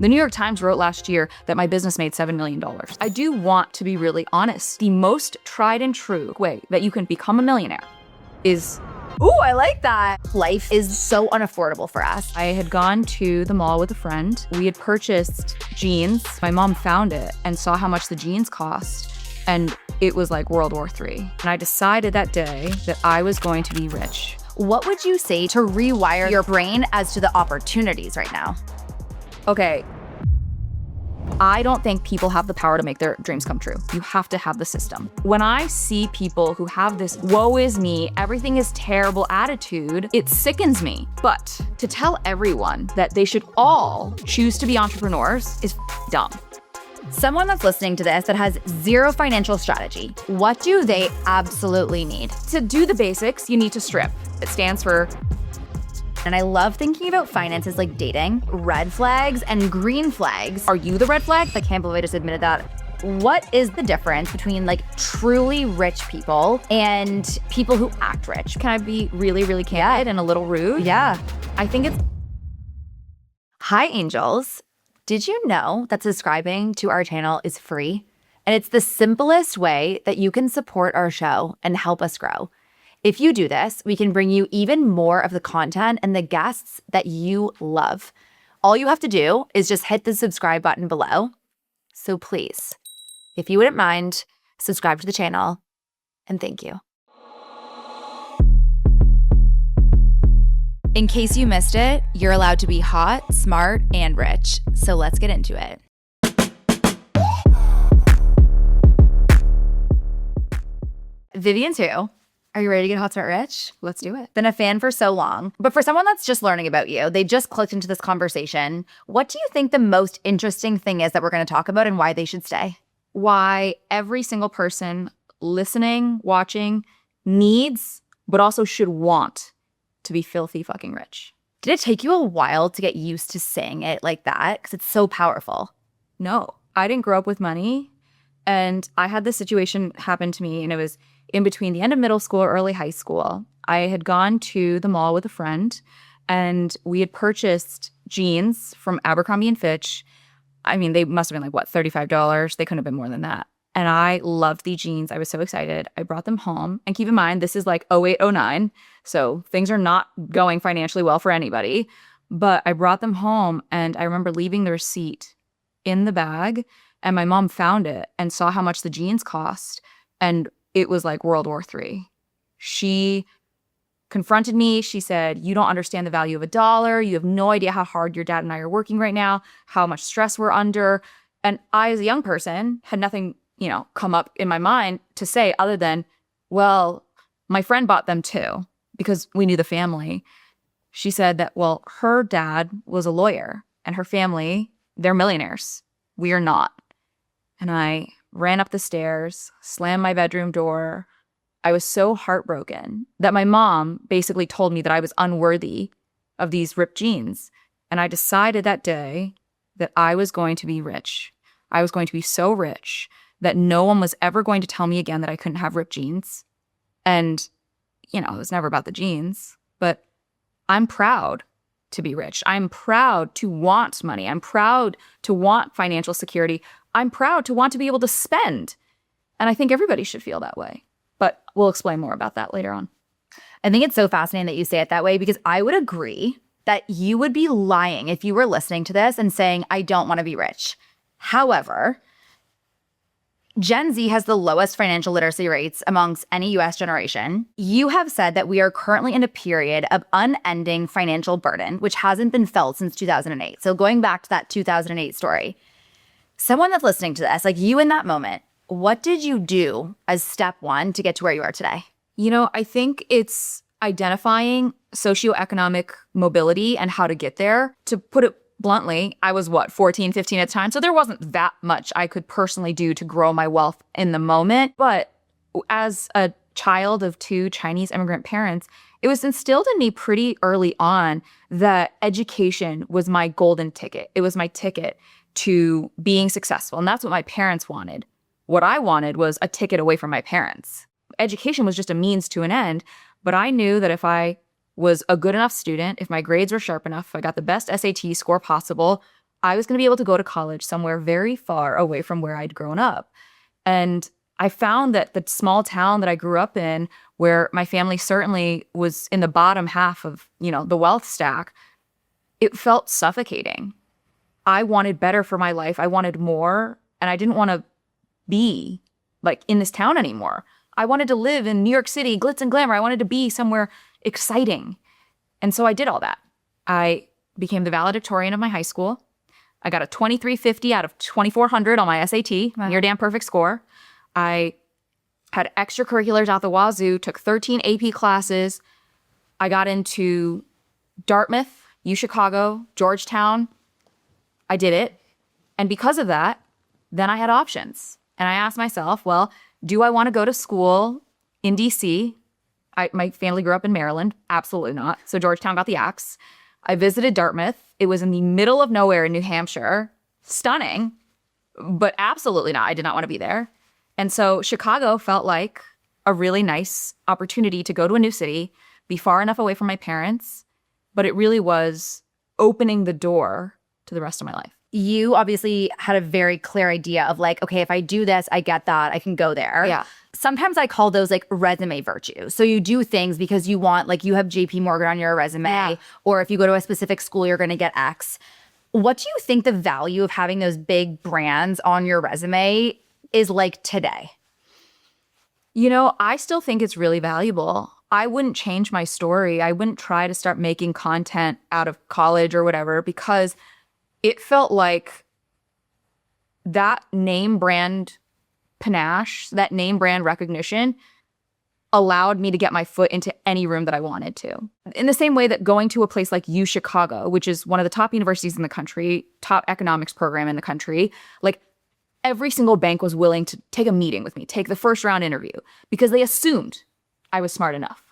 The New York Times wrote last year that my business made $7 million. I do want to be really honest. The most tried and true way that you can become a millionaire is... Ooh, I like that. Life is so unaffordable for us. I had gone to the mall with a friend. We had purchased jeans. My mom found it and saw how much the jeans cost. And it was like World War III. And I decided that day that I was going to be rich. What would you say to rewire your brain as to the opportunities right now? Okay, I don't think people have the power to make their dreams come true. You have to have the system. When I see people who have this woe is me, everything is terrible attitude, it sickens me. But to tell everyone that they should all choose to be entrepreneurs is dumb. Someone that's listening to this that has zero financial strategy, what do they absolutely need? To do the basics, you need to strip. It stands for... And I love thinking about finances like dating, red flags and green flags. Are you the red flag? I can't believe I just admitted that. What is the difference between like truly rich people and people who act rich? Can I be really, really candid and a little rude? Yeah. I think it's... Hi, angels. Did you know that subscribing to our channel is free? And it's the simplest way that you can support our show and help us grow. If you do this, we can bring you even more of the content and the guests that you love. All you have to do is just hit the subscribe button below. So please, if you wouldn't mind, subscribe to the channel, and thank you. In case you missed it, you're allowed to be hot, smart, and rich. So let's get into it. Vivian Tu. Are you ready to get hot, smart, rich? Let's do it. Been a fan for so long. But for someone that's just learning about you, they just clicked into this conversation, what do you think the most interesting thing is that we're going to talk about and why they should stay? Why every single person listening, watching, needs, but also should want to be filthy fucking rich. Did it take you a while to get used to saying it like that? Because it's so powerful. No, I didn't grow up with money. And I had this situation happen to me, and it was in between the end of middle school or early high school. I had gone to the mall with a friend, and we had purchased jeans from Abercrombie & Fitch. I mean, they must have been like, what, $35? They couldn't have been more than that. And I loved the jeans. I was so excited. I brought them home. And keep in mind, this is like 08, 09. So things are not going financially well for anybody. But I brought them home, and I remember leaving the receipt in the bag. And my mom found it and saw how much the jeans cost. And it was like World War III. She confronted me. She said, you don't understand the value of a dollar. You have no idea how hard your dad and I are working right now, how much stress we're under. And I, as a young person, had nothing, come up in my mind to say other than, well, my friend bought them too, because we knew the family. She said that, well, her dad was a lawyer and her family, they're millionaires. We are not. And I ran up the stairs, slammed my bedroom door. I was so heartbroken that my mom basically told me that I was unworthy of these ripped jeans. And I decided that day that I was going to be rich. I was going to be so rich that no one was ever going to tell me again that I couldn't have ripped jeans. And, it was never about the jeans, but I'm proud to be rich. I'm proud to want money. I'm proud to want financial security. I'm proud to want to be able to spend. And I think everybody should feel that way. But we'll explain more about that later on. I think it's so fascinating that you say it that way, because I would agree that you would be lying if you were listening to this and saying, I don't want to be rich. However, Gen Z has the lowest financial literacy rates amongst any US generation. You have said that we are currently in a period of unending financial burden, which hasn't been felt since 2008. So going back to that 2008 story, someone that's listening to this, like you in that moment, what did you do as step one to get to where you are today? I think it's identifying socioeconomic mobility and how to get there. To put it bluntly, I was 14, 15 at the time. So there wasn't that much I could personally do to grow my wealth in the moment. But as a child of two Chinese immigrant parents, it was instilled in me pretty early on that education was my golden ticket. It was my ticket to being successful. And that's what my parents wanted. What I wanted was a ticket away from my parents. Education was just a means to an end. But I knew that if I was a good enough student, if my grades were sharp enough, if I got the best SAT score possible, I was going to be able to go to college somewhere very far away from where I'd grown up. And I found that the small town that I grew up in, where my family certainly was in the bottom half of, the wealth stack, it felt suffocating. I wanted better for my life. I wanted more, and I didn't want to be like in this town anymore. I wanted to live in New York City, glitz and glamour. I wanted to be somewhere exciting. And so I did all that. I became the valedictorian of my high school. I got a 2350 out of 2400 on my SAT, wow. Near damn perfect score. I had extracurriculars out the wazoo, took 13 AP classes. I got into Dartmouth, UChicago, Georgetown. I did it. And because of that, then I had options. And I asked myself, well, do I want to go to school in DC? My family grew up in Maryland. Absolutely not. So Georgetown got the axe. I visited Dartmouth. It was in the middle of nowhere in New Hampshire. Stunning, but absolutely not. I did not want to be there. And so Chicago felt like a really nice opportunity to go to a new city, be far enough away from my parents, but it really was opening the door to the rest of my life. You obviously had a very clear idea of like, okay, if I do this, I get that, I can go there. Yeah. Sometimes I call those like resume virtue. So you do things because you want, like you have JP Morgan on your resume, yeah. Or if you go to a specific school, you're going to get X. What do you think the value of having those big brands on your resume is like today? I still think it's really valuable. I wouldn't change my story. I wouldn't try to start making content out of college or whatever, because it felt like that name brand panache, that name brand recognition allowed me to get my foot into any room that I wanted to. In the same way that going to a place like UChicago, which is one of the top universities in the country, top economics program in the country, like every single bank was willing to take a meeting with me, take the first round interview, because they assumed I was smart enough.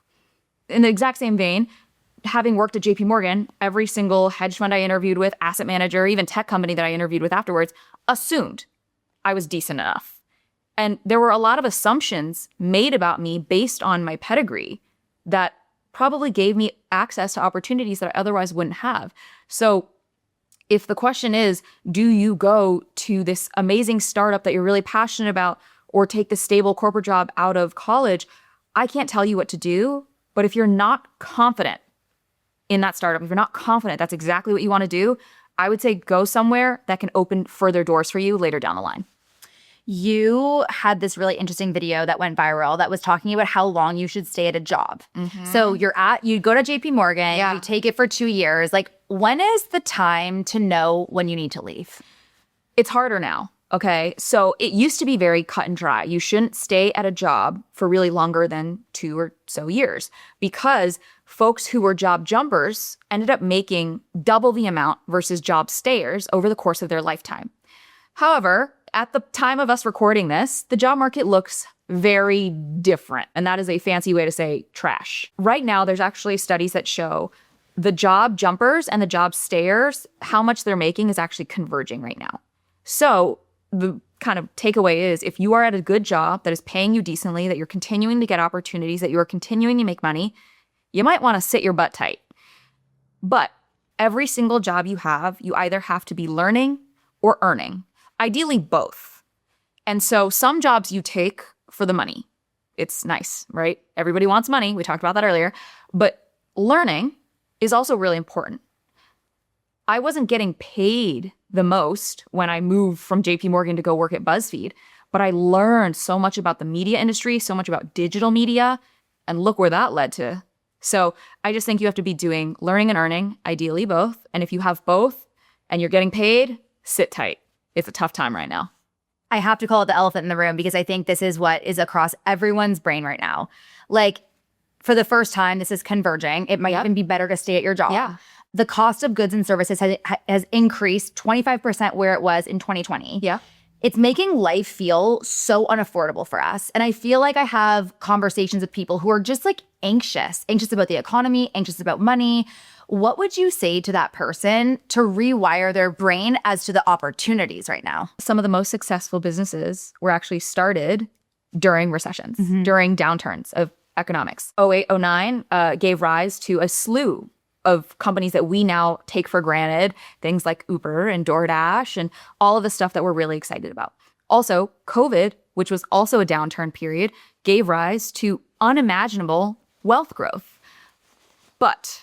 In the exact same vein, having worked at JP Morgan, every single hedge fund I interviewed with, asset manager, even tech company that I interviewed with afterwards, assumed I was decent enough. And there were a lot of assumptions made about me based on my pedigree that probably gave me access to opportunities that I otherwise wouldn't have. So if the question is, do you go to this amazing startup that you're really passionate about or take the stable corporate job out of college, I can't tell you what to do. But if you're not confident in that startup, if you're not confident that's exactly what you want to do, I would say go somewhere that can open further doors for you later down the line. You had this really interesting video that went viral that was talking about how long you should stay at a job. Mm-hmm. So you go to JP Morgan, yeah. You take it for 2 years. Like, when is the time to know when you need to leave? It's harder now. Okay. So it used to be very cut and dry. You shouldn't stay at a job for really longer than 2 or so years, because folks who were job jumpers ended up making double the amount versus job stayers over the course of their lifetime. However, at the time of us recording this, the job market looks very different. And that is a fancy way to say trash. Right now, there's actually studies that show the job jumpers and the job stayers, how much they're making is actually converging right now. So the kind of takeaway is, if you are at a good job that is paying you decently, that you're continuing to get opportunities, that you are continuing to make money, you might want to sit your butt tight. But every single job you have, you either have to be learning or earning. Ideally, both. And so some jobs you take for the money. It's nice, right? Everybody wants money. We talked about that earlier. But learning is also really important. I wasn't getting paid the most when I moved from JP Morgan to go work at BuzzFeed, but I learned so much about the media industry, so much about digital media, and look where that led to. So I just think you have to be doing learning and earning, ideally both. And if you have both and you're getting paid, sit tight. It's a tough time right now. I have to call it the elephant in the room, because I think this is what is across everyone's brain right now. Like, for the first time, this is converging. It might even be better to stay at your job. Yeah. The cost of goods and services has increased 25% where it was in 2020. Yeah. It's making life feel so unaffordable for us. And I feel like I have conversations with people who are just like anxious about the economy, anxious about money. What would you say to that person to rewire their brain as to the opportunities right now? Some of the most successful businesses were actually started during recessions, during downturns of economics. 08, 09 gave rise to a slew of companies that we now take for granted, things like Uber and DoorDash and all of the stuff that we're really excited about. Also, COVID, which was also a downturn period, gave rise to unimaginable wealth growth. But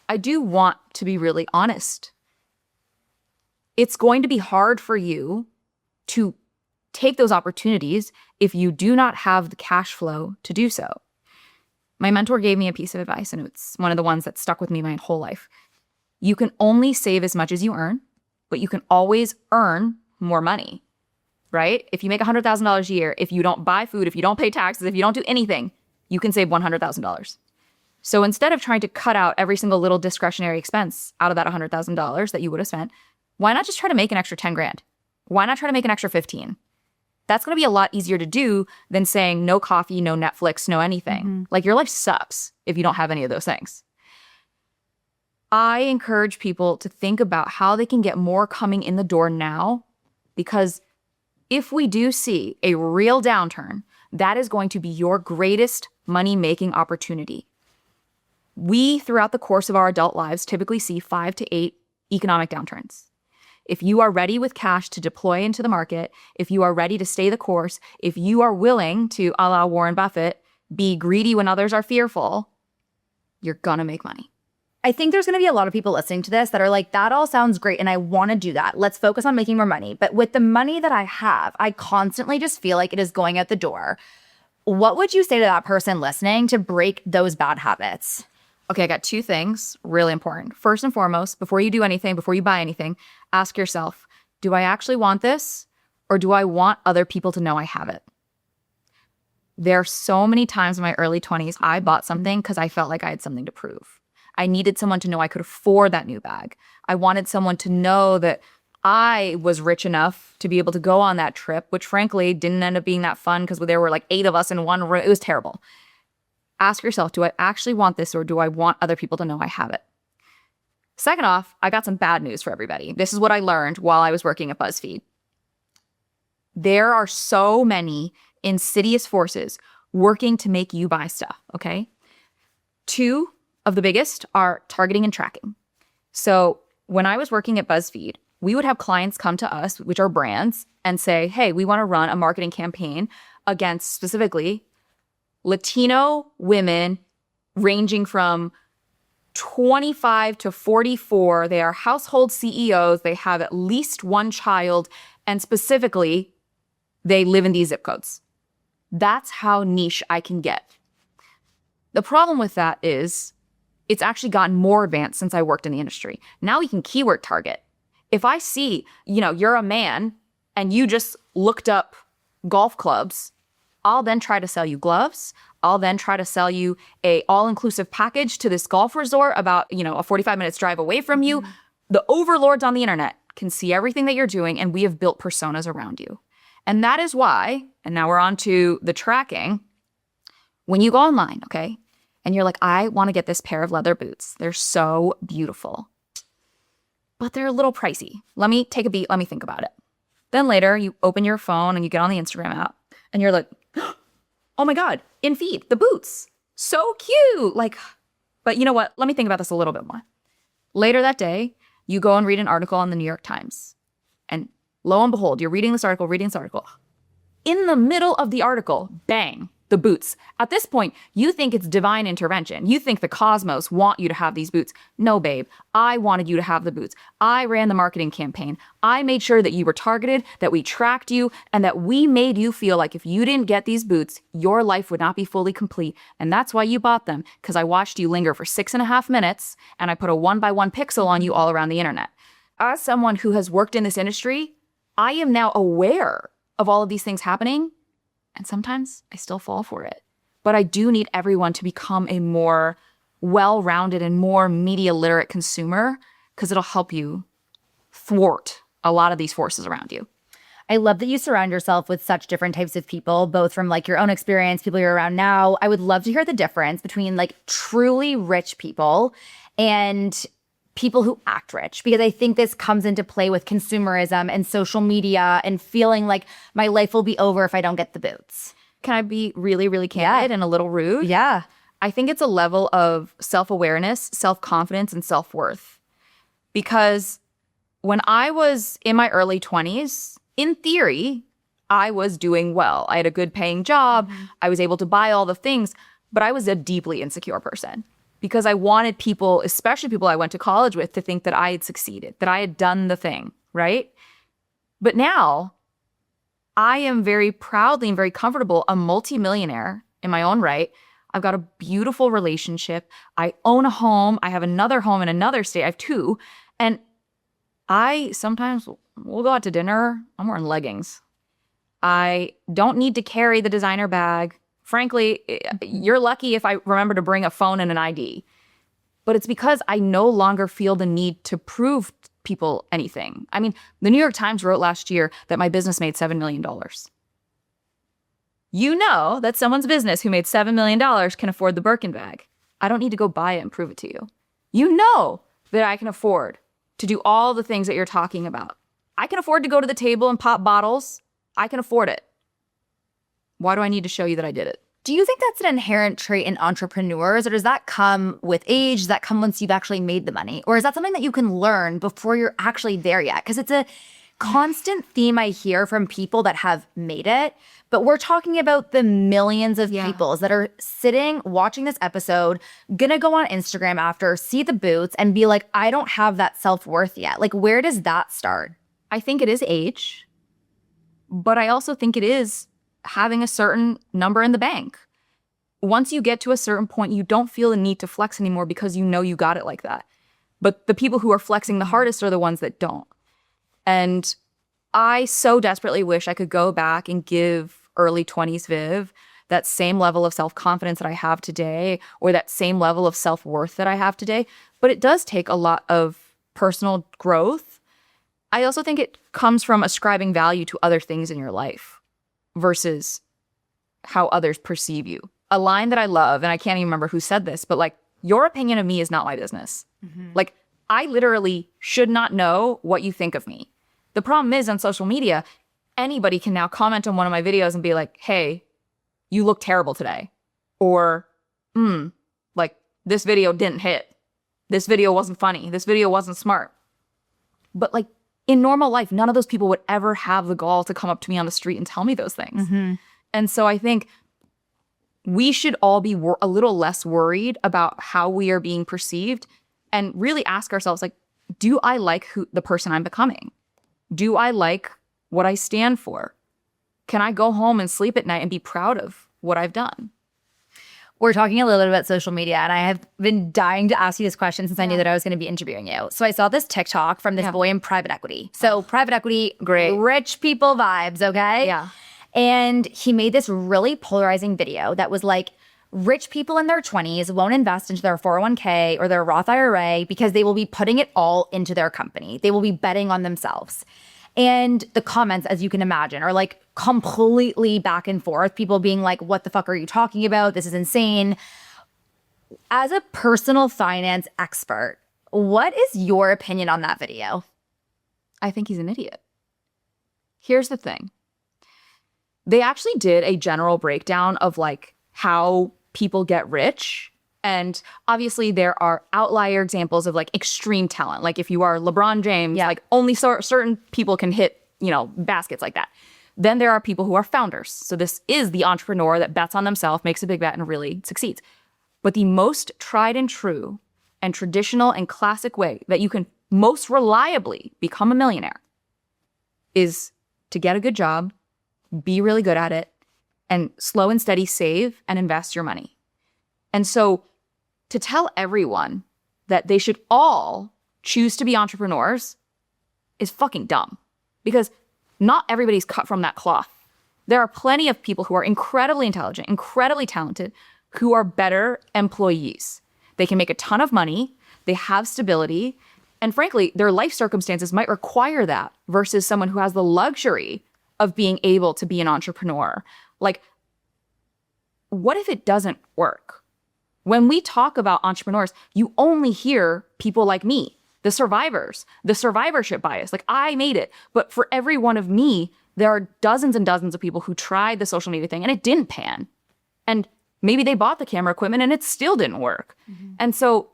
I do want to be really honest. It's going to be hard for you to take those opportunities if you do not have the cash flow to do so. My mentor gave me a piece of advice, and it's one of the ones that stuck with me my whole life. You can only save as much as you earn, but you can always earn more money, right? If you make $100,000 a year, if you don't buy food, if you don't pay taxes, if you don't do anything, you can save $100,000. So instead of trying to cut out every single little discretionary expense out of that $100,000 that you would have spent, why not just try to make an extra 10 grand? Why not try to make an extra 15? That's going to be a lot easier to do than saying no coffee, no Netflix, no anything. Mm-hmm. Like your life sucks if you don't have any of those things. I encourage people to think about how they can get more coming in the door now, because if we do see a real downturn, that is going to be your greatest money-making opportunity. We, throughout the course of our adult lives, typically see 5 to 8 economic downturns. If you are ready with cash to deploy into the market, if you are ready to stay the course, if you are willing to, a la Warren Buffett, be greedy when others are fearful, you're gonna make money. I think there's going to be a lot of people listening to this that are like, that all sounds great and I want to do that. Let's focus on making more money. But with the money that I have, I constantly just feel like it is going out the door. What would you say to that person listening to break those bad habits? Okay, I got 2 things really important. First and foremost, before you do anything, before you buy anything, ask yourself, do I actually want this, or do I want other people to know I have it? There are so many times in my early 20s, I bought something because I felt like I had something to prove. I needed someone to know I could afford that new bag. I wanted someone to know that I was rich enough to be able to go on that trip, which frankly didn't end up being that fun because there were like 8 of us in one room. It was terrible. Ask yourself, do I actually want this, or do I want other people to know I have it? Second off, I got some bad news for everybody. This is what I learned while I was working at BuzzFeed. There are so many insidious forces working to make you buy stuff, okay? 2 of the biggest are targeting and tracking. So when I was working at BuzzFeed, we would have clients come to us, which are brands, and say, hey, we want to run a marketing campaign against specifically Latino women ranging from 25 to 44. They are household CEOs. They have at least 1 child, and specifically, they live in these zip codes. That's how niche I can get. The problem with that is it's actually gotten more advanced since I worked in the industry. Now we can keyword target. If I see, you're a man and you just looked up golf clubs, I'll then try to sell you gloves. I'll then try to sell you a all-inclusive package to this golf resort about, a 45 minutes drive away from you. Mm-hmm. The overlords on the internet can see everything that you're doing, and we have built personas around you. And that is why, and now we're on to the tracking, when you go online, okay, and you're like, I want to get this pair of leather boots. They're so beautiful, but they're a little pricey. Let me take a beat. Let me think about it. Then later, you open your phone and you get on the Instagram app, and you're like, oh my God, in feed, the boots. So cute. But you know what? Let me think about this a little bit more. Later that day, you go and read an article on the New York Times. And lo and behold, you're reading this article. In the middle of the article, bang, the boots. At this point, you think it's divine intervention. You think the cosmos want you to have these boots. No, babe, I wanted you to have the boots. I ran the marketing campaign. I made sure that you were targeted, that we tracked you, and that we made you feel like if you didn't get these boots, your life would not be fully complete. And that's why you bought them, because I watched you linger for 6.5 minutes, and I put a 1x1 pixel on you all around the internet. As someone who has worked in this industry, I am now aware of all of these things happening. And sometimes I still fall for it. But I do need everyone to become a more well-rounded and more media literate consumer, because it'll help you thwart a lot of these forces around you. I love that you surround yourself with such different types of people, both from your own experience, people you're around now. I would love to hear the difference between truly rich people and people who act rich, because I think this comes into play with consumerism and social media and feeling like my life will be over if I don't get the boots. Can I be really, really candid and a little rude? Yeah. I think it's a level of self-awareness, self-confidence, and self-worth. Because when I was in my early 20s, in theory, I was doing well. I had a good paying job. I was able to buy all the things, but I was a deeply insecure person because I wanted people, especially people I went to college with, to think that I had succeeded, that I had done the thing, right? But now I am very proudly and very comfortable a multimillionaire in my own right. I've got a beautiful relationship. I own a home. I have another home in another state. I have two. And I sometimes we'll go out to dinner. I'm wearing leggings. I don't need to carry the designer bag. Frankly, you're lucky if I remember to bring a phone and an ID. But it's because I no longer feel the need to prove people anything. I mean, the New York Times wrote last year that my business made $7 million. You know that someone's business who made $7 million can afford the Birkin bag. I don't need to go buy it and prove it to you. You know that I can afford to do all the things that you're talking about. I can afford to go to the table and pop bottles. I can afford it. Why do I need to show you that I did it? Do you think that's an inherent trait in entrepreneurs, or does that come with age? Does that come once you've actually made the money? Or is that something that you can learn before you're actually there yet? Because it's a constant theme I hear from people that have made it. But we're talking about the millions of people that are sitting, watching this episode, gonna go on Instagram after, see the boots, and be like, I don't have that self-worth yet. Like, where does that start? I think it is age, but I also think it is having a certain number in the bank. Once you get to a certain point, you don't feel the need to flex anymore because you know you got it like that. But the people who are flexing the hardest are the ones that don't. And I so desperately wish I could go back and give early 20s Viv that same level of self-confidence that I have today, or that same level of self-worth that I have today. But it does take a lot of personal growth. I also think it comes from ascribing value to other things in your life versus how others perceive you. A line that I love, and I can't even remember who said this, but like, your opinion of me is not my business. Like, I literally should not know what you think of me. The problem is on social media, anybody can now comment on one of my videos and be like, hey, you look terrible today. Or, like, this video didn't hit. This video wasn't funny. This video wasn't smart. But like, in normal life, none of those people would ever have the gall to come up to me on the street and tell me those things. And so I think we should all be a little less worried about how we are being perceived and really ask ourselves, like, do I like the person I'm becoming? Do I like what I stand for? Can I go home and sleep at night and be proud of what I've done? We're talking a little bit about social media, and I have been dying to ask you this question since I knew that I was going to be interviewing you. So I saw this TikTok from this boy in private equity. So private equity, great, rich people vibes, okay? Yeah. And he made this really polarizing video that was like, rich people in their 20s won't invest into their 401k or their Roth IRA because they will be putting it all into their company. They will be betting on themselves. And the comments, as you can imagine, are like completely back and forth. People being like, what the fuck are you talking about? This is insane. As a personal finance expert, what is your opinion on that video? I think he's an idiot. Here's the thing. They actually did a general breakdown of like how people get rich. And obviously there are outlier examples of like extreme talent. Like if you are LeBron James, like only certain people can hit, baskets like that. Then there are people who are founders. So this is the entrepreneur that bets on themselves, makes a big bet, and really succeeds. But the most tried and true and traditional and classic way that you can most reliably become a millionaire is to get a good job, be really good at it, and slow and steady save and invest your money. And so to tell everyone that they should all choose to be entrepreneurs is fucking dumb, because not everybody's cut from that cloth. There are plenty of people who are incredibly intelligent, incredibly talented, who are better employees. They can make a ton of money, they have stability, and frankly, their life circumstances might require that versus someone who has the luxury of being able to be an entrepreneur. Like, what if it doesn't work? When we talk about entrepreneurs, you only hear people like me, the survivors, the survivorship bias. Like, I made it. But for every one of me, there are dozens and dozens of people who tried the social media thing and it didn't pan. And Maybe they bought the camera equipment and it still didn't work. And so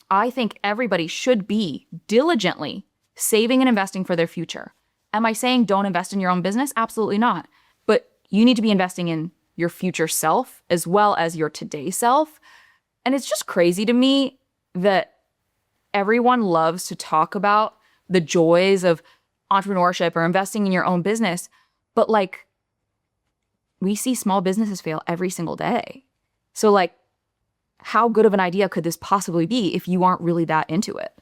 I think everybody should be diligently saving and investing for their future. Am I saying don't invest in your own business? Absolutely not. But you need to be investing in your future self as well as your today self. And it's just crazy to me that everyone loves to talk about the joys of entrepreneurship or investing in your own business. But like, we see small businesses fail every single day. So like, how good of an idea could this possibly be if you aren't really that into it?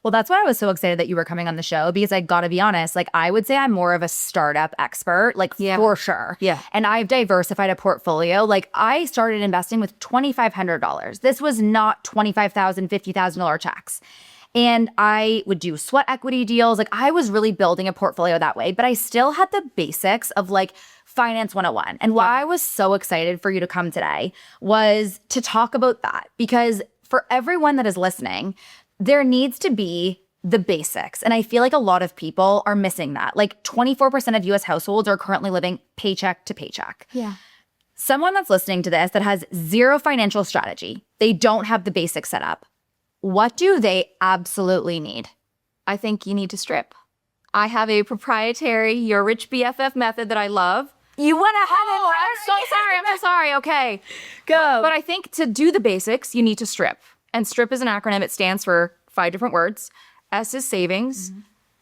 Well, that's why I was so excited that you were coming on the show, because I gotta be honest, like I would say I'm more of a startup expert, like for sure. Yeah. And I've diversified a portfolio. Like I started investing with $2,500. This was not $25,000, $50,000 checks. And I would do sweat equity deals. Like I was really building a portfolio that way, but I still had the basics of like Finance 101. And why I was so excited for you to come today was to talk about that, because for everyone that is listening, there needs to be the basics. And I feel like a lot of people are missing that. Like 24% of US households are currently living paycheck to paycheck. Yeah. Someone that's listening to this that has zero financial strategy, they don't have the basics set up. What do they absolutely need? I think you need to strip. I have a proprietary Your Rich BFF method that I love. You went ahead I'm so sorry. Okay. Go. But I think to do the basics, you need to strip. And STRIP is an acronym. It stands for 5 different words. S is savings.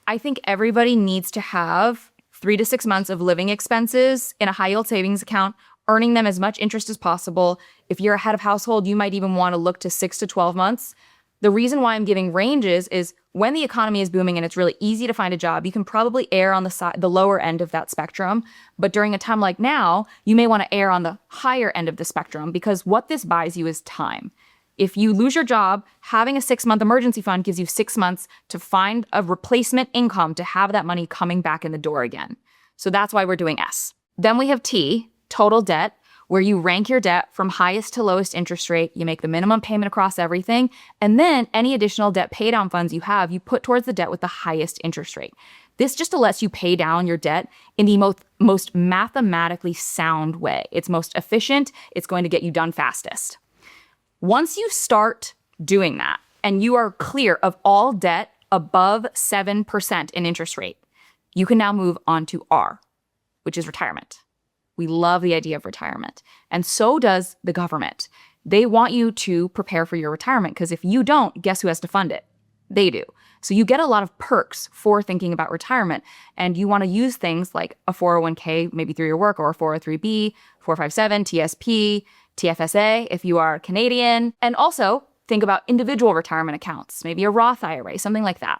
I think everybody needs to have 3 to 6 months of living expenses in a high yield savings account, earning them as much interest as possible. If you're a head of household, you might even want to look to 6 to 12 months. The reason why I'm giving ranges is when the economy is booming and it's really easy to find a job, you can probably err on the lower end of that spectrum. But during a time like now, you may want to err on the higher end of the spectrum, because what this buys you is time. If you lose your job, having a 6-month emergency fund gives you 6 months to find a replacement income to have that money coming back in the door again. So that's why we're doing S. Then we have T, total debt, where you rank your debt from highest to lowest interest rate. You make the minimum payment across everything. And then any additional debt pay down funds you have, you put towards the debt with the highest interest rate. This just lets you pay down your debt in the most mathematically sound way. It's most efficient. It's going to get you done fastest. Once you start doing that and you are clear of all debt above 7% in interest rate, you can now move on to R, which is retirement. We love the idea of retirement. And so does the government. They want you to prepare for your retirement, because if you don't, guess who has to fund it? They do. So you get a lot of perks for thinking about retirement. And you want to use things like a 401k, maybe through your work, or a 403b, 457, TSP, TFSA if you are Canadian. And also think about individual retirement accounts, maybe a Roth IRA, something like that.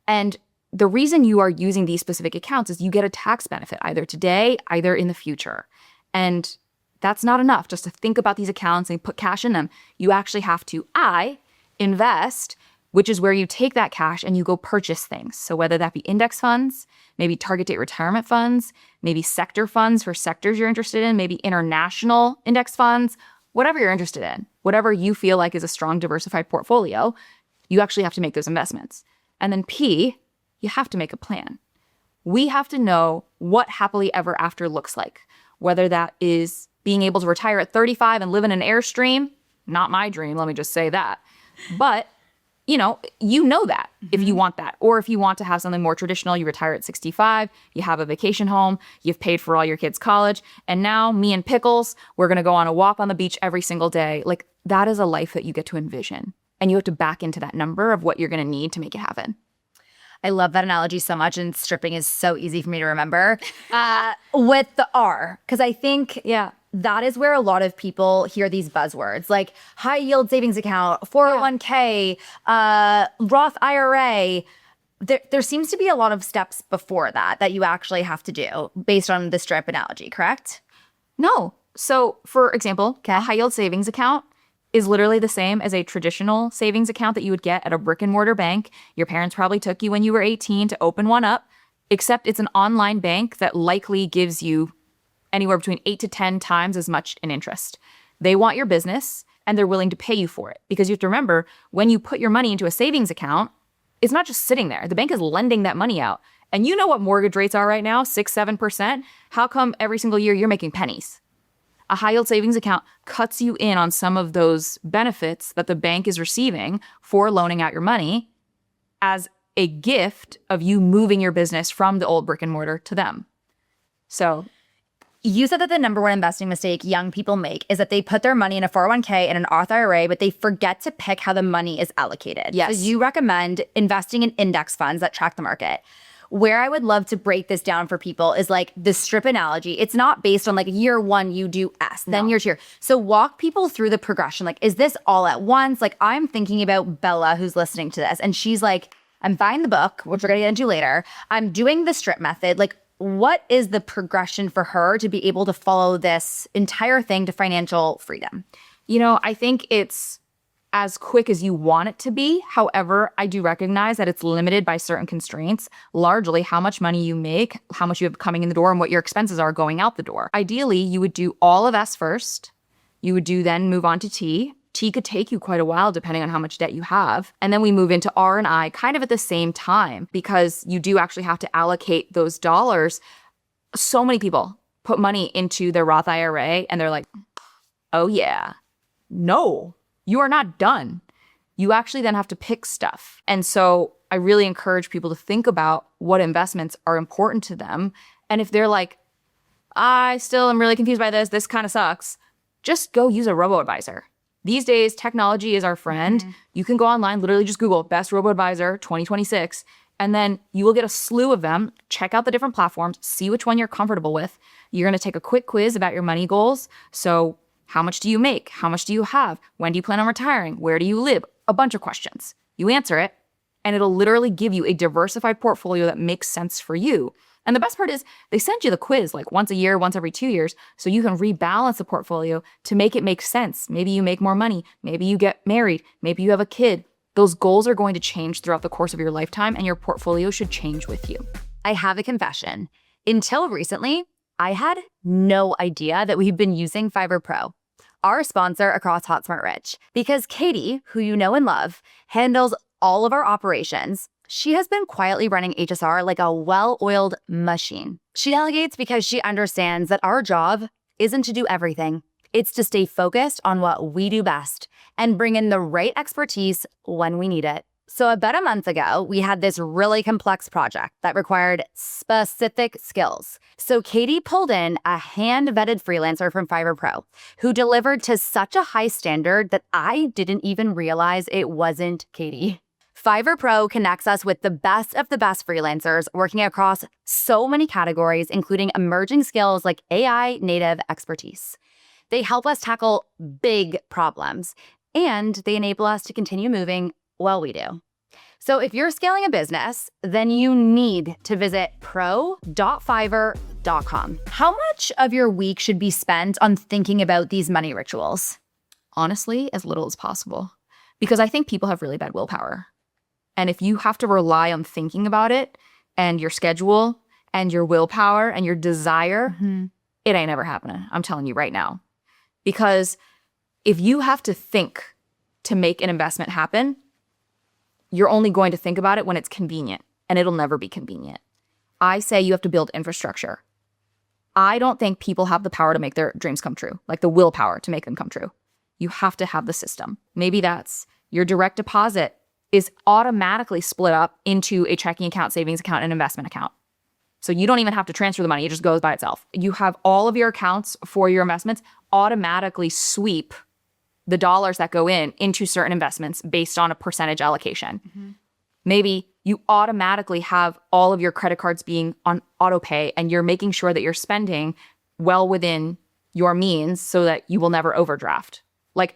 And the reason you are using these specific accounts is you get a tax benefit either today, either in the future. And that's not enough just to think about these accounts and put cash in them. You actually have to invest, which is where you take that cash and you go purchase things. So whether that be index funds, maybe target date retirement funds, maybe sector funds for sectors you're interested in, maybe international index funds, whatever you're interested in, whatever you feel like is a strong diversified portfolio, you actually have to make those investments. And then P, you have to make a plan. We have to know what happily ever after looks like, whether that is being able to retire at 35 and live in an Airstream. Not my dream, let me just say that. But you know that if you want that. Or if you want to have something more traditional, you retire at 65, you have a vacation home, you've paid for all your kids' college, and now me and Pickles, we're going to go on a walk on the beach every single day. Like, that is a life that you get to envision. And you have to back into that number of what you're going to need to make it happen. I love that analogy so much, and stripping is so easy for me to remember. With the R, because I think that is where a lot of people hear these buzzwords, like high yield savings account, 401k, Roth IRA. There seems to be a lot of steps before that you actually have to do based on the strip analogy, correct? No. So for example, a high yield savings account is literally the same as a traditional savings account that you would get at a brick and mortar bank. Your parents probably took you when you were 18 to open one up, except it's an online bank that likely gives you anywhere between 8 to 10 times as much in interest. They want your business and they're willing to pay you for it, because you have to remember, when you put your money into a savings account, it's not just sitting there. The bank is lending that money out. And you know what mortgage rates are right now, 6-7%. How come every single year you're making pennies? A high yield savings account cuts you in on some of those benefits that the bank is receiving for loaning out your money as a gift of you moving your business from the old brick and mortar to them. So you said that the number one investing mistake young people make is that they put their money in a 401k and an Roth IRA, but they forget to pick how the money is allocated. Yes. So you recommend investing in index funds that track the market. Where I would love to break this down for people is like the strip analogy. It's not based on like year one, you do S, then year two. So walk people through the progression. Like, is this all at once? Like, I'm thinking about Bella who's listening to this, and she's like, I'm buying the book, which we're going to get into later. I'm doing the strip method. Like, what is the progression for her to be able to follow this entire thing to financial freedom? You know, I think it's as quick as you want it to be. However, I do recognize that it's limited by certain constraints, largely how much money you make, how much you have coming in the door, and what your expenses are going out the door. Ideally, you would do all of S first. You would then move on to T. T could take you quite a while depending on how much debt you have. And then we move into R and I kind of at the same time because you do actually have to allocate those dollars. So many people put money into their Roth IRA and they're like, oh yeah, no, you are not done. You actually then have to pick stuff. And so I really encourage people to think about what investments are important to them. And if they're like, I still am really confused by this kind of sucks, just go use a robo-advisor. These days, technology is our friend. Mm-hmm. You can go online, literally just Google best robo-advisor 2026, and then you will get a slew of them. Check out the different platforms, see which one you're comfortable with. You're going to take a quick quiz about your money goals. So how much do you make? How much do you have? When do you plan on retiring? Where do you live? A bunch of questions. You answer it, and it'll literally give you a diversified portfolio that makes sense for you. And the best part is they send you the quiz like once a year, once every 2 years, so you can rebalance the portfolio to make it make sense. Maybe you make more money. Maybe you get married. Maybe you have a kid. Those goals are going to change throughout the course of your lifetime, and your portfolio should change with you. I have a confession. Until recently, I had no idea that we've been using Fiverr Pro, our sponsor across Hot Smart Rich, because Katie, who you know and love, handles all of our operations. She has been quietly running HSR like a well-oiled machine. She delegates because she understands that our job isn't to do everything. It's to stay focused on what we do best and bring in the right expertise when we need it. So about a month ago, we had this really complex project that required specific skills. So Katie pulled in a hand-vetted freelancer from Fiverr Pro who delivered to such a high standard that I didn't even realize it wasn't Katie. Fiverr Pro connects us with the best of the best freelancers working across so many categories, including emerging skills like AI native expertise. They help us tackle big problems, and they enable us to continue moving while we do. So if you're scaling a business, then you need to visit pro.fiverr.com. How much of your week should be spent on thinking about these money rituals? Honestly, as little as possible, because I think people have really bad willpower. And if you have to rely on thinking about it and your schedule and your willpower and your desire, it ain't ever happening. I'm telling you right now. Because if you have to think to make an investment happen, you're only going to think about it when it's convenient, and it'll never be convenient. I say you have to build infrastructure. I don't think people have the power to make their dreams come true, like the willpower to make them come true. You have to have the system. Maybe that's your direct deposit is automatically split up into a checking account, savings account, and investment account. So you don't even have to transfer the money. It just goes by itself. You have all of your accounts for your investments automatically sweep the dollars that go in into certain investments based on a percentage allocation. Maybe you automatically have all of your credit cards being on auto pay and you're making sure that you're spending well within your means so that you will never overdraft. Like,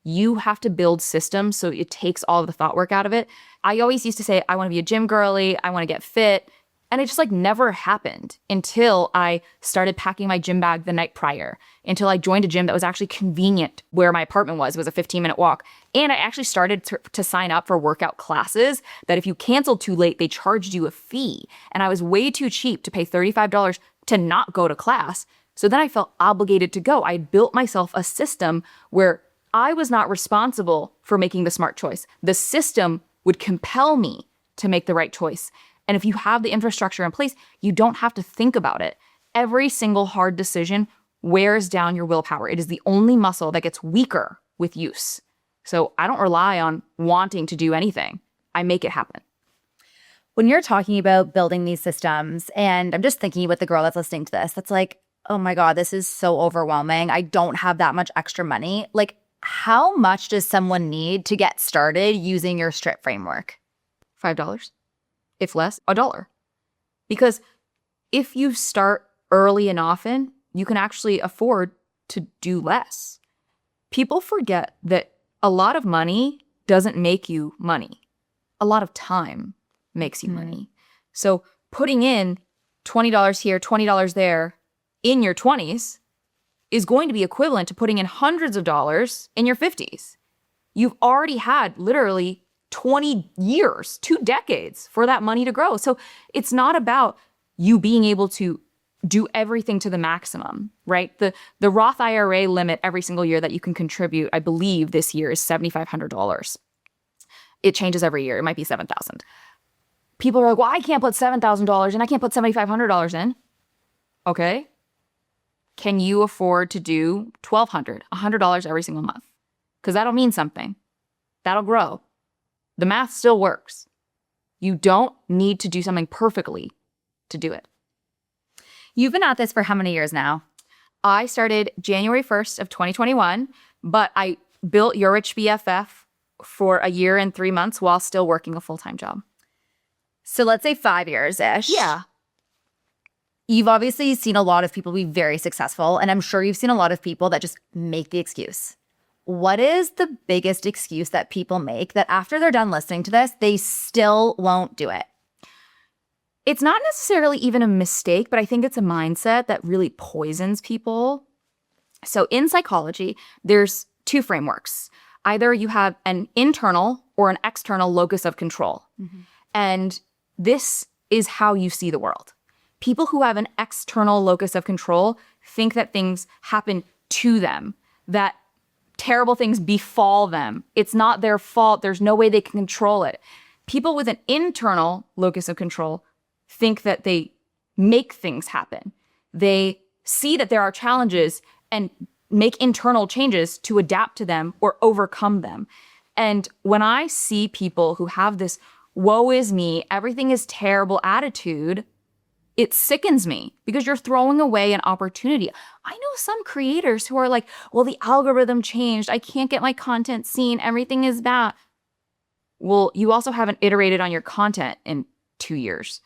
you have to build systems so it takes all of the thought work out of it. I always used to say, I want to be a gym girly, I want to get fit. And it just like never happened until I started packing my gym bag the night prior, until I joined a gym that was actually convenient where my apartment was. It was a 15-minute walk. And I actually started to sign up for workout classes that if you canceled too late, they charged you a fee. And I was way too cheap to pay $35 to not go to class. So then I felt obligated to go. I built myself a system where I was not responsible for making the smart choice. The system would compel me to make the right choice. And if you have the infrastructure in place, you don't have to think about it. Every single hard decision wears down your willpower. It is the only muscle that gets weaker with use. So I don't rely on wanting to do anything. I make it happen. When you're talking about building these systems, and I'm just thinking about the girl that's listening to this, that's like, oh my God, this is so overwhelming. I don't have that much extra money. Like, how much does someone need to get started using your STRIP framework? $5, if less, $1. Because if you start early and often, you can actually afford to do less. People forget that a lot of money doesn't make you money. A lot of time makes you money. So putting in $20 here, $20 there in your 20s is going to be equivalent to putting in hundreds of dollars in your 50s. You've already had literally 20 years, 2 decades for that money to grow. So it's not about you being able to do everything to the maximum, right? The Roth IRA limit every single year that you can contribute, I believe this year is $7,500. It changes every year. It might be $7,000. People are like, well, I can't put $7,000 and I can't put $7,500 in. Okay. Can you afford to do $1,200, $100 every single month? Because that'll mean something. That'll grow. The math still works. You don't need to do something perfectly to do it. You've been at this for how many years now? I started January 1st of 2021, but I built Your Rich BFF for a year and 3 months while still working a full-time job. So let's say 5 years-ish. Yeah. You've obviously seen a lot of people be very successful, and I'm sure you've seen a lot of people that just make the excuse. What is the biggest excuse that people make that after they're done listening to this, they still won't do it? It's not necessarily even a mistake, but I think it's a mindset that really poisons people. So in psychology, there's 2 frameworks. Either you have an internal or an external locus of control. And this is how you see the world. People who have an external locus of control think that things happen to them, that terrible things befall them. It's not their fault. There's no way they can control it. People with an internal locus of control think that they make things happen. They see that there are challenges and make internal changes to adapt to them or overcome them. And when I see people who have this woe is me, everything is terrible attitude, it sickens me because you're throwing away an opportunity. I know some creators who are like, well, the algorithm changed. I can't get my content seen. Everything is bad. Well, you also haven't iterated on your content in 2 years.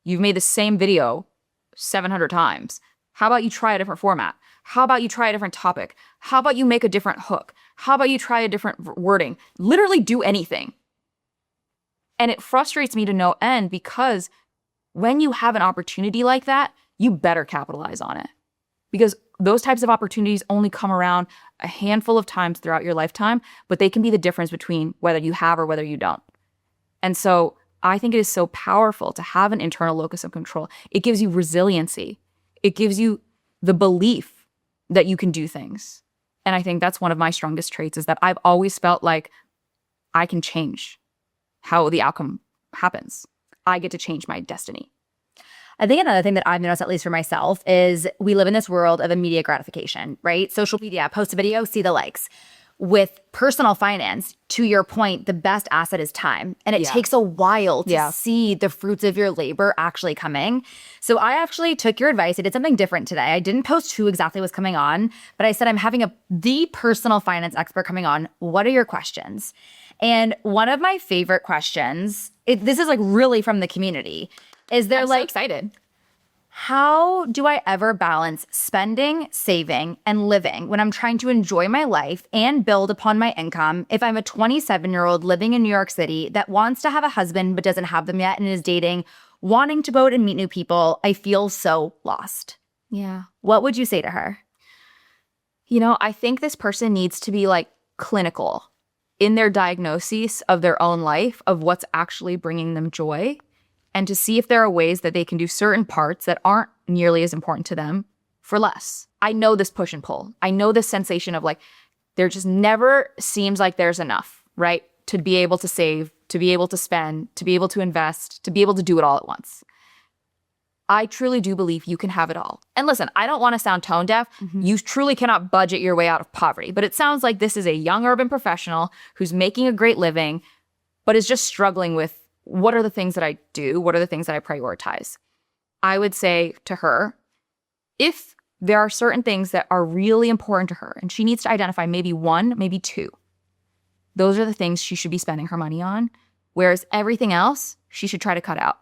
You've made the same video 700 times. How about you try a different format? How about you try a different topic? How about you make a different hook? How about you try a different wording? Literally do anything. And it frustrates me to no end because when you have an opportunity like that, you better capitalize on it. Because those types of opportunities only come around a handful of times throughout your lifetime, but they can be the difference between whether you have or whether you don't. And so I think it is so powerful to have an internal locus of control. It gives you resiliency. It gives you the belief that you can do things. And I think that's one of my strongest traits is that I've always felt like I can change how the outcome happens. I get to change my destiny. I think another thing that I've noticed, at least for myself, is we live in this world of immediate gratification, right? Social media, post a video, see the likes. With personal finance, to your point, the best asset is time. And it takes a while to see the fruits of your labor actually coming. So I actually took your advice. I did something different today. I didn't post who exactly was coming on, but I said, I'm having the personal finance expert coming on. What are your questions? And one of my favorite questions, this is like really from the community, is they're I'm like, so excited. How do I ever balance spending, saving, and living when I'm trying to enjoy my life and build upon my income if I'm a 27-year-old living in New York City that wants to have a husband but doesn't have them yet and is dating, wanting to go out and meet new people? I feel so lost. Yeah. What would you say to her? You know, I think this person needs to be like clinical in their diagnosis of their own life, of what's actually bringing them joy, and to see if there are ways that they can do certain parts that aren't nearly as important to them for less. I know this push and pull. I know this sensation of like, there just never seems like there's enough, right? To be able to save, to be able to spend, to be able to invest, to be able to do it all at once. I truly do believe you can have it all. And listen, I don't want to sound tone deaf. You truly cannot budget your way out of poverty. But it sounds like this is a young urban professional who's making a great living, but is just struggling with what are the things that I do? What are the things that I prioritize? I would say to her, if there are certain things that are really important to her and she needs to identify maybe one, maybe two, those are the things she should be spending her money on. Whereas everything else, she should try to cut out.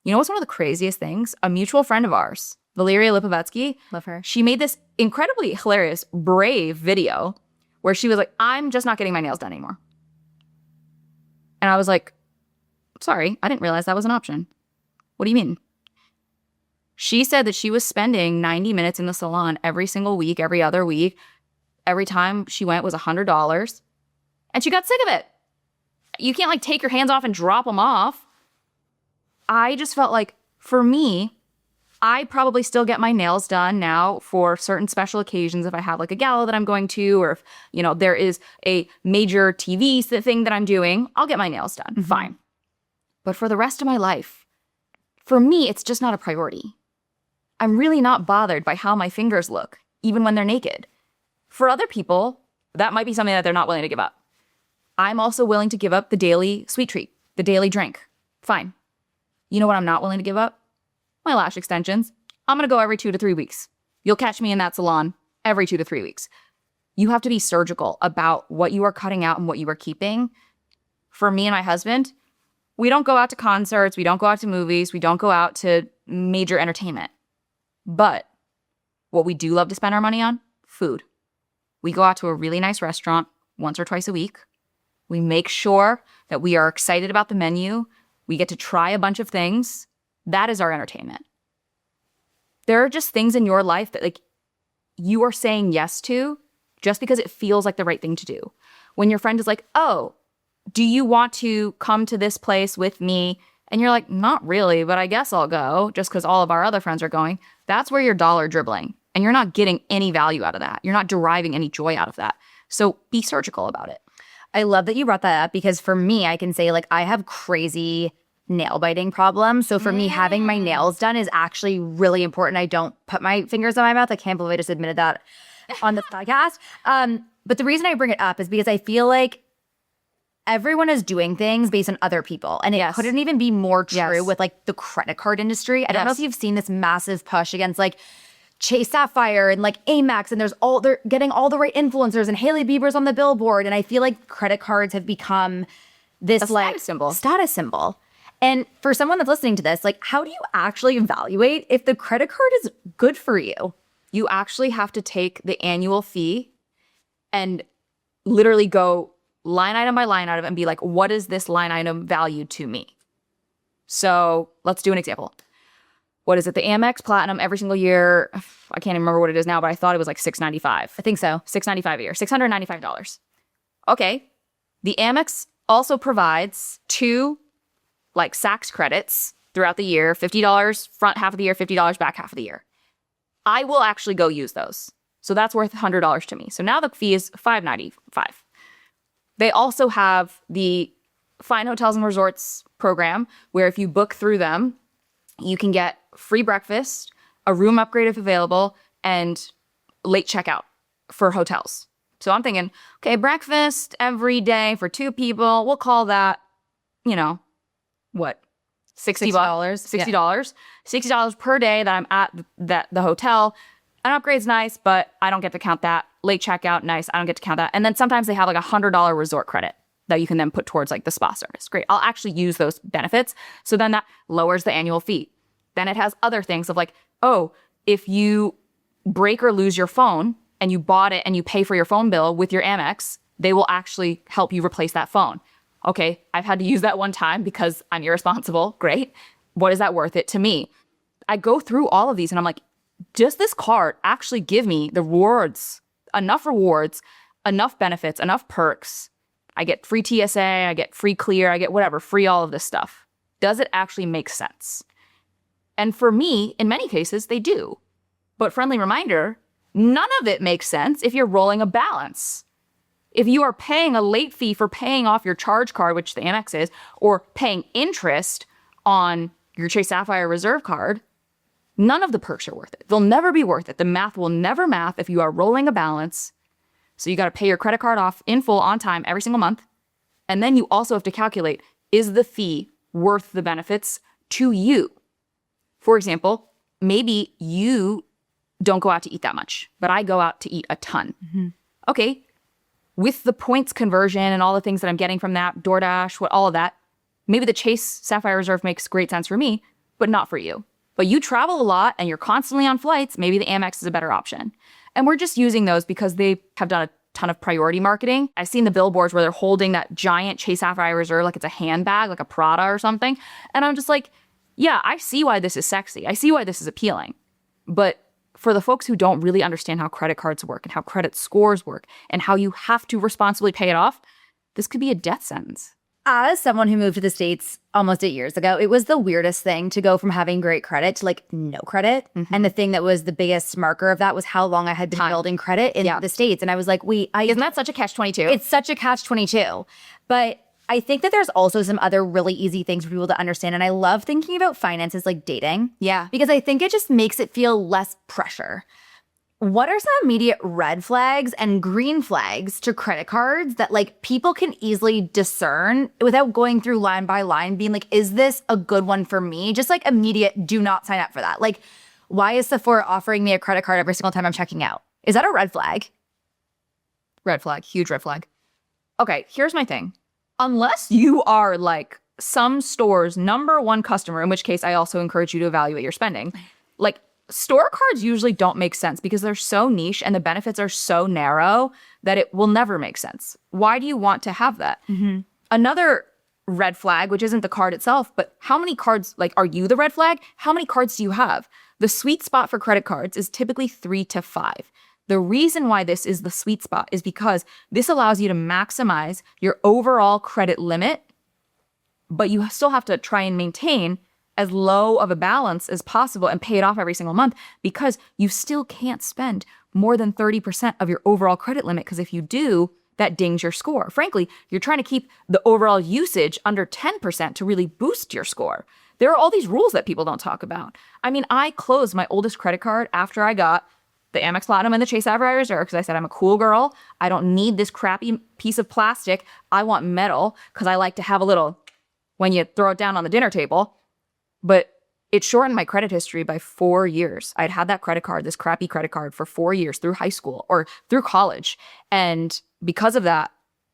You know what's one of the craziest things? A mutual friend of ours, Valeria Lipovetsky. Love her. She made this incredibly hilarious, brave video where she was like, I'm just not getting my nails done anymore. And I was like, sorry, I didn't realize that was an option. What do you mean? She said that she was spending 90 minutes in the salon every single week, every other week. Every time she went was $100. And she got sick of it. You can't like take your hands off and drop them off. I just felt like, for me, I probably still get my nails done now for certain special occasions if I have like a gala that I'm going to, or if, you know, there is a major TV thing that I'm doing, I'll get my nails done. Fine. But for the rest of my life, for me, it's just not a priority. I'm really not bothered by how my fingers look, even when they're naked. For other people, that might be something that they're not willing to give up. I'm also willing to give up the daily sweet treat, the daily drink. Fine. You know what I'm not willing to give up? My lash extensions. I'm going to go every 2 to 3 weeks. You'll catch me in that salon every 2 to 3 weeks. You have to be surgical about what you are cutting out and what you are keeping. For me and my husband, we don't go out to concerts. We don't go out to movies. We don't go out to major entertainment. But what we do love to spend our money on? Food. We go out to a really nice restaurant once or twice a week. We make sure that we are excited about the menu. We get to try a bunch of things. That is our entertainment. There are just things in your life that like you are saying yes to just because it feels like the right thing to do. When your friend is like, oh, do you want to come to this place with me? And you're like, not really, but I guess I'll go just because all of our other friends are going. That's where you're dollar dribbling. And you're not getting any value out of that. You're not deriving any joy out of that. So be surgical about it. I love that you brought that up because for me, I can say like I have crazy nail biting problems. So for me, having my nails done is actually really important. I don't put my fingers in my mouth. I can't believe I just admitted that on the podcast. But the reason I bring it up is because I feel like everyone is doing things based on other people. And it couldn't even be more true with like the credit card industry. I don't know if you've seen this massive push against like Chase Sapphire and like Amex, and they're getting all the right influencers, and Hailey Bieber's on the billboard. And I feel like credit cards have become this like status symbol. And for someone that's listening to this, like, how do you actually evaluate if the credit card is good for you? You actually have to take the annual fee and literally go line item by line item and be like, what is this line item value to me? So let's do an example. What is it? The Amex Platinum every single year. I can't even remember what it is now, but I thought it was like $695. I think so. $695 a year. $695. Okay. The Amex also provides 2 like Saks credits throughout the year. $50 front half of the year, $50 back half of the year. I will actually go use those. So that's worth $100 to me. So now the fee is $595. They also have the Fine Hotels and Resorts program where if you book through them, you can get free breakfast, a room upgrade if available, and late checkout for hotels. So I'm thinking, okay, breakfast every day for 2 people. We'll call that, you know, what? $60. $60. $60 per day that I'm at the hotel. An upgrade's nice, but I don't get to count that. Late checkout, nice. I don't get to count that. And then sometimes they have like $100 resort credit that you can then put towards like the spa service. Great. I'll actually use those benefits. So then that lowers the annual fee. Then it has other things of like, oh, if you break or lose your phone and you bought it and you pay for your phone bill with your Amex, they will actually help you replace that phone. Okay, I've had to use that one time because I'm irresponsible. Great. What is that worth it to me? I go through all of these and I'm like, does this card actually give me the rewards, enough benefits, enough perks? I get free TSA, I get free clear, I get whatever, free all of this stuff. Does it actually make sense? And for me, in many cases, they do. But friendly reminder, none of it makes sense if you're rolling a balance. If you are paying a late fee for paying off your charge card, which the Amex is, or paying interest on your Chase Sapphire Reserve card, None of the perks are worth it. They'll never be worth it. The math will never math if you are rolling a balance. So you got to pay your credit card off in full on time every single month. And then you also have to calculate, is the fee worth the benefits to you? For example, maybe you don't go out to eat that much, but I go out to eat a ton. Okay, with the points conversion and all the things that I'm getting from that, DoorDash, all of that, maybe the Chase Sapphire Reserve makes great sense for me, but not for you. But you travel a lot and you're constantly on flights, maybe the Amex is a better option. And we're just using those because they have done a ton of priority marketing. I've seen the billboards where they're holding that giant Chase Sapphire Reserve like it's a handbag, like a Prada or something. And I'm just like, yeah, I see why this is sexy. I see why this is appealing. But for the folks who don't really understand how credit cards work and how credit scores work and how you have to responsibly pay it off, this could be a death sentence. As someone who moved to the States almost 8 years ago, it was the weirdest thing to go from having great credit to like no credit. And the thing that was the biggest marker of that was how long I had been building credit in the States. And I was like, isn't that such a catch-22? It's such a catch-22. But I think that there's also some other really easy things for people to understand. And I love thinking about finances like dating. Yeah. Because I think it just makes it feel less pressure. What are some immediate red flags and green flags to credit cards that like people can easily discern without going through line by line, being like, is this a good one for me? Just like immediate, do not sign up for that. Like, why is Sephora offering me a credit card every single time I'm checking out? Is that a red flag? Red flag, huge red flag. Okay, here's my thing. Unless you are like some store's #1 customer, in which case I also encourage you to evaluate your spending, like store cards usually don't make sense because they're so niche and the benefits are so narrow that it will never make sense. Why do you want to have that? Another red flag, which isn't the card itself, but how many cards, like, are you the red flag? How many cards do you have? The sweet spot for credit cards is typically 3 to 5. The reason why this is the sweet spot is because this allows you to maximize your overall credit limit, but you still have to try and maintain as low of a balance as possible and pay it off every single month because you still can't spend more than 30% of your overall credit limit because if you do, that dings your score. Frankly, you're trying to keep the overall usage under 10% to really boost your score. There are all these rules that people don't talk about. I mean, I closed my oldest credit card after I got the Amex Platinum and the Chase Sapphire Reserve because I said, I'm a cool girl. I don't need this crappy piece of plastic. I want metal because I like to have a little when you throw it down on the dinner table. But it shortened my credit history by 4 years. I'd had that credit card, this crappy credit card, for 4 years through high school or through college. And because of that,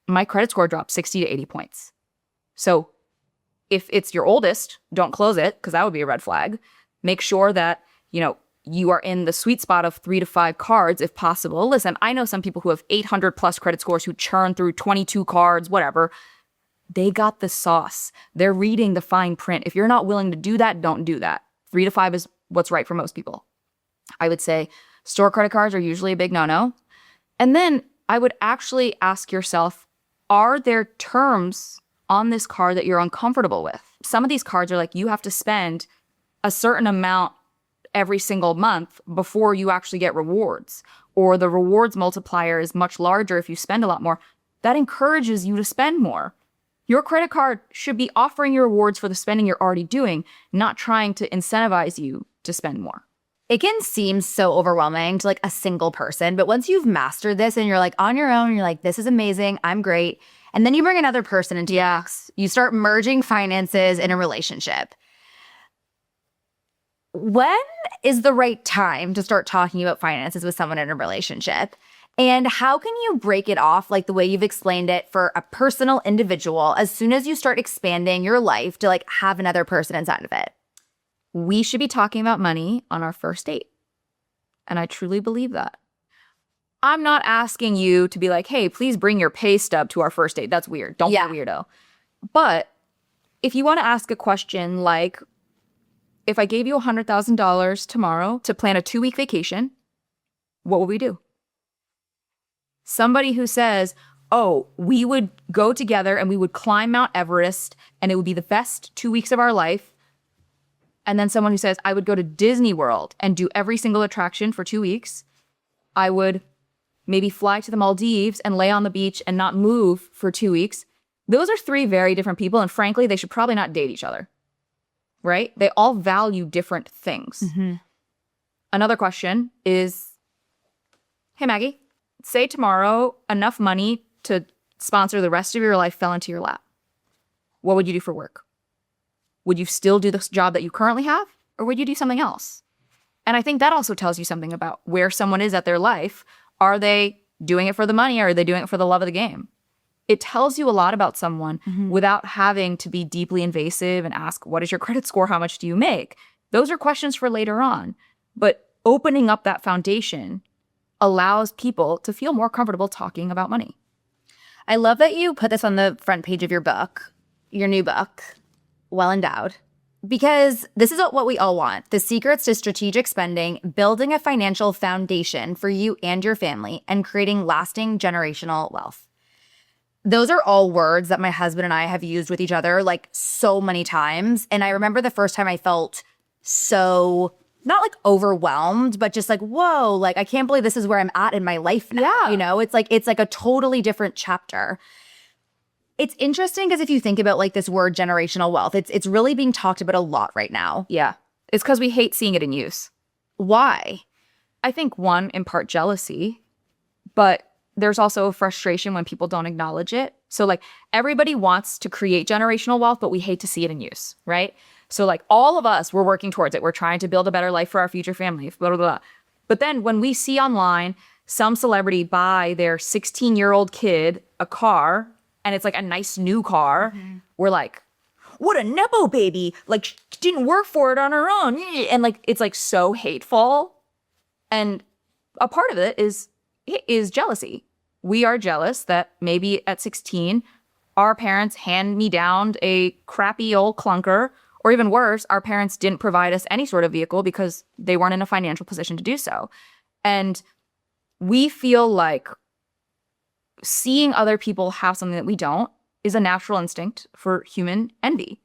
my credit score dropped 60 to 80 points. So if it's your oldest, don't close it because that would be a red flag. Make sure that, you are in the sweet spot of 3 to 5 cards if possible. Listen, I know some people who have 800 plus credit scores who churn through 22 cards, whatever. They got the sauce. They're reading the fine print. If you're not willing to do that, don't do that. 3 to 5 is what's right for most people. I would say store credit cards are usually a big no-no. And then I would actually ask yourself, are there terms on this card that you're uncomfortable with? Some of these cards are like you have to spend a certain amount every single month before you actually get rewards. Or the rewards multiplier is much larger if you spend a lot more. That encourages you to spend more. Your credit card should be offering you rewards for the spending you're already doing, not trying to incentivize you to spend more. It can seem so overwhelming to like a single person, but once you've mastered this and you're like on your own, you're like, this is amazing, I'm great. And then you bring another person into your mix. You start merging finances in a relationship. When is the right time to start talking about finances with someone in a relationship? And how can you break it off like the way you've explained it for a personal individual as soon as you start expanding your life to like have another person inside of it? We should be talking about money on our first date. And I truly believe that. I'm not asking you to be like, hey, please bring your pay stub to our first date. That's weird. Don't be a weirdo. But if you want to ask a question like, if I gave you $100,000 tomorrow to plan a 2-week vacation, what would we do? Somebody who says, oh, we would go together and we would climb Mount Everest and it would be the best 2 weeks of our life. And then someone who says, I would go to Disney World and do every single attraction for 2 weeks. I would maybe fly to the Maldives and lay on the beach and not move for 2 weeks. Those are 3 very different people. And frankly, they should probably not date each other, right? They all value different things. Another question is, hey, Maggie, say tomorrow enough money to sponsor the rest of your life fell into your lap. What would you do for work? Would you still do the job that you currently have, or would you do something else? And I think that also tells you something about where someone is at their life. Are they doing it for the money, or are they doing it for the love of the game? It tells you a lot about someone without having to be deeply invasive and ask, what is your credit score? How much do you make? Those are questions for later on. But opening up that foundation allows people to feel more comfortable talking about money. I love that you put this on the front page of your book, your new book, Well Endowed, because this is what we all want. The secrets to strategic spending, building a financial foundation for you and your family, and creating lasting generational wealth. Those are all words that my husband and I have used with each other like so many times. And I remember the first time I felt so, not like overwhelmed, but just like, whoa, like I can't believe this is where I'm at in my life now. Yeah. You know, it's like a totally different chapter. It's interesting because if you think about like this word generational wealth, it's really being talked about a lot right now. Yeah. It's because we hate seeing it in use. Why? I think one, in part jealousy, but there's also a frustration when people don't acknowledge it. So like everybody wants to create generational wealth, but we hate to see it in use, right? So like all of us, we're working towards it. We're trying to build a better life for our future family, blah, blah, blah. But then when we see online some celebrity buy their 16-year-old kid a car, and it's like a nice new car, we're like, what a Nepo baby. Like she didn't work for it on her own. And like, it's like so hateful. And a part of it is jealousy. We are jealous that maybe at 16, our parents hand me down a crappy old clunker, or even worse, our parents didn't provide us any sort of vehicle because they weren't in a financial position to do so. And we feel like seeing other people have something that we don't is a natural instinct for human envy.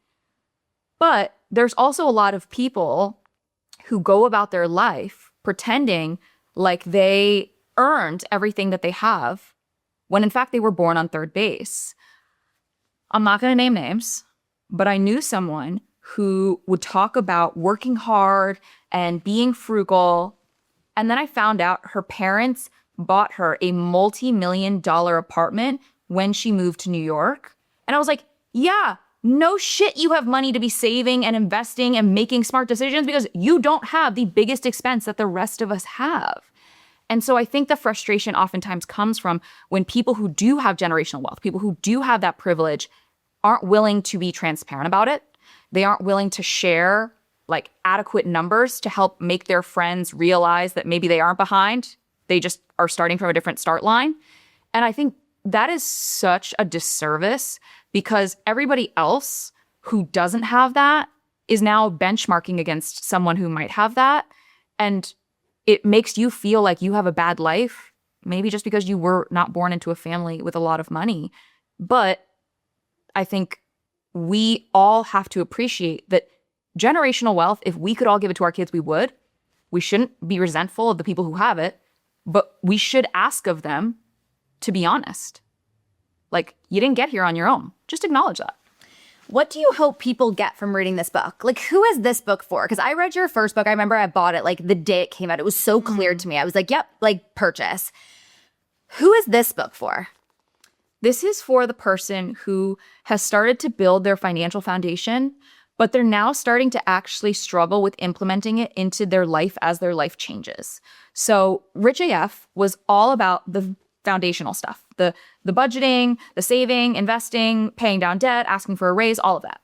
But there's also a lot of people who go about their life pretending like they earned everything that they have when in fact they were born on third base. I'm not going to name names, but I knew someone who would talk about working hard and being frugal. And then I found out her parents bought her a multi-million-dollar apartment when she moved to New York. And I was like, yeah, no shit, you have money to be saving and investing and making smart decisions because you don't have the biggest expense that the rest of us have. And so I think the frustration oftentimes comes from when people who do have generational wealth, people who do have that privilege, aren't willing to be transparent about it. They aren't willing to share like adequate numbers to help make their friends realize that maybe they aren't behind. They just are starting from a different start line. And I think that is such a disservice because everybody else who doesn't have that is now benchmarking against someone who might have that. And it makes you feel like you have a bad life, maybe just because you were not born into a family with a lot of money. But I think we all have to appreciate that generational wealth, if we could all give it to our kids, we would. We shouldn't be resentful of the people who have it, but we should ask of them to be honest. Like, you didn't get here on your own. Just acknowledge that. What do you hope people get from reading this book? Like, who is this book for? Because I read your first book. I remember I bought it like the day it came out. It was so clear to me. I was like, yep, like purchase. Who is this book for? This is for the person who has started to build their financial foundation, but they're now starting to actually struggle with implementing it into their life as their life changes. So Rich AF was all about the foundational stuff, the budgeting, the saving, investing, paying down debt, asking for a raise, all of that.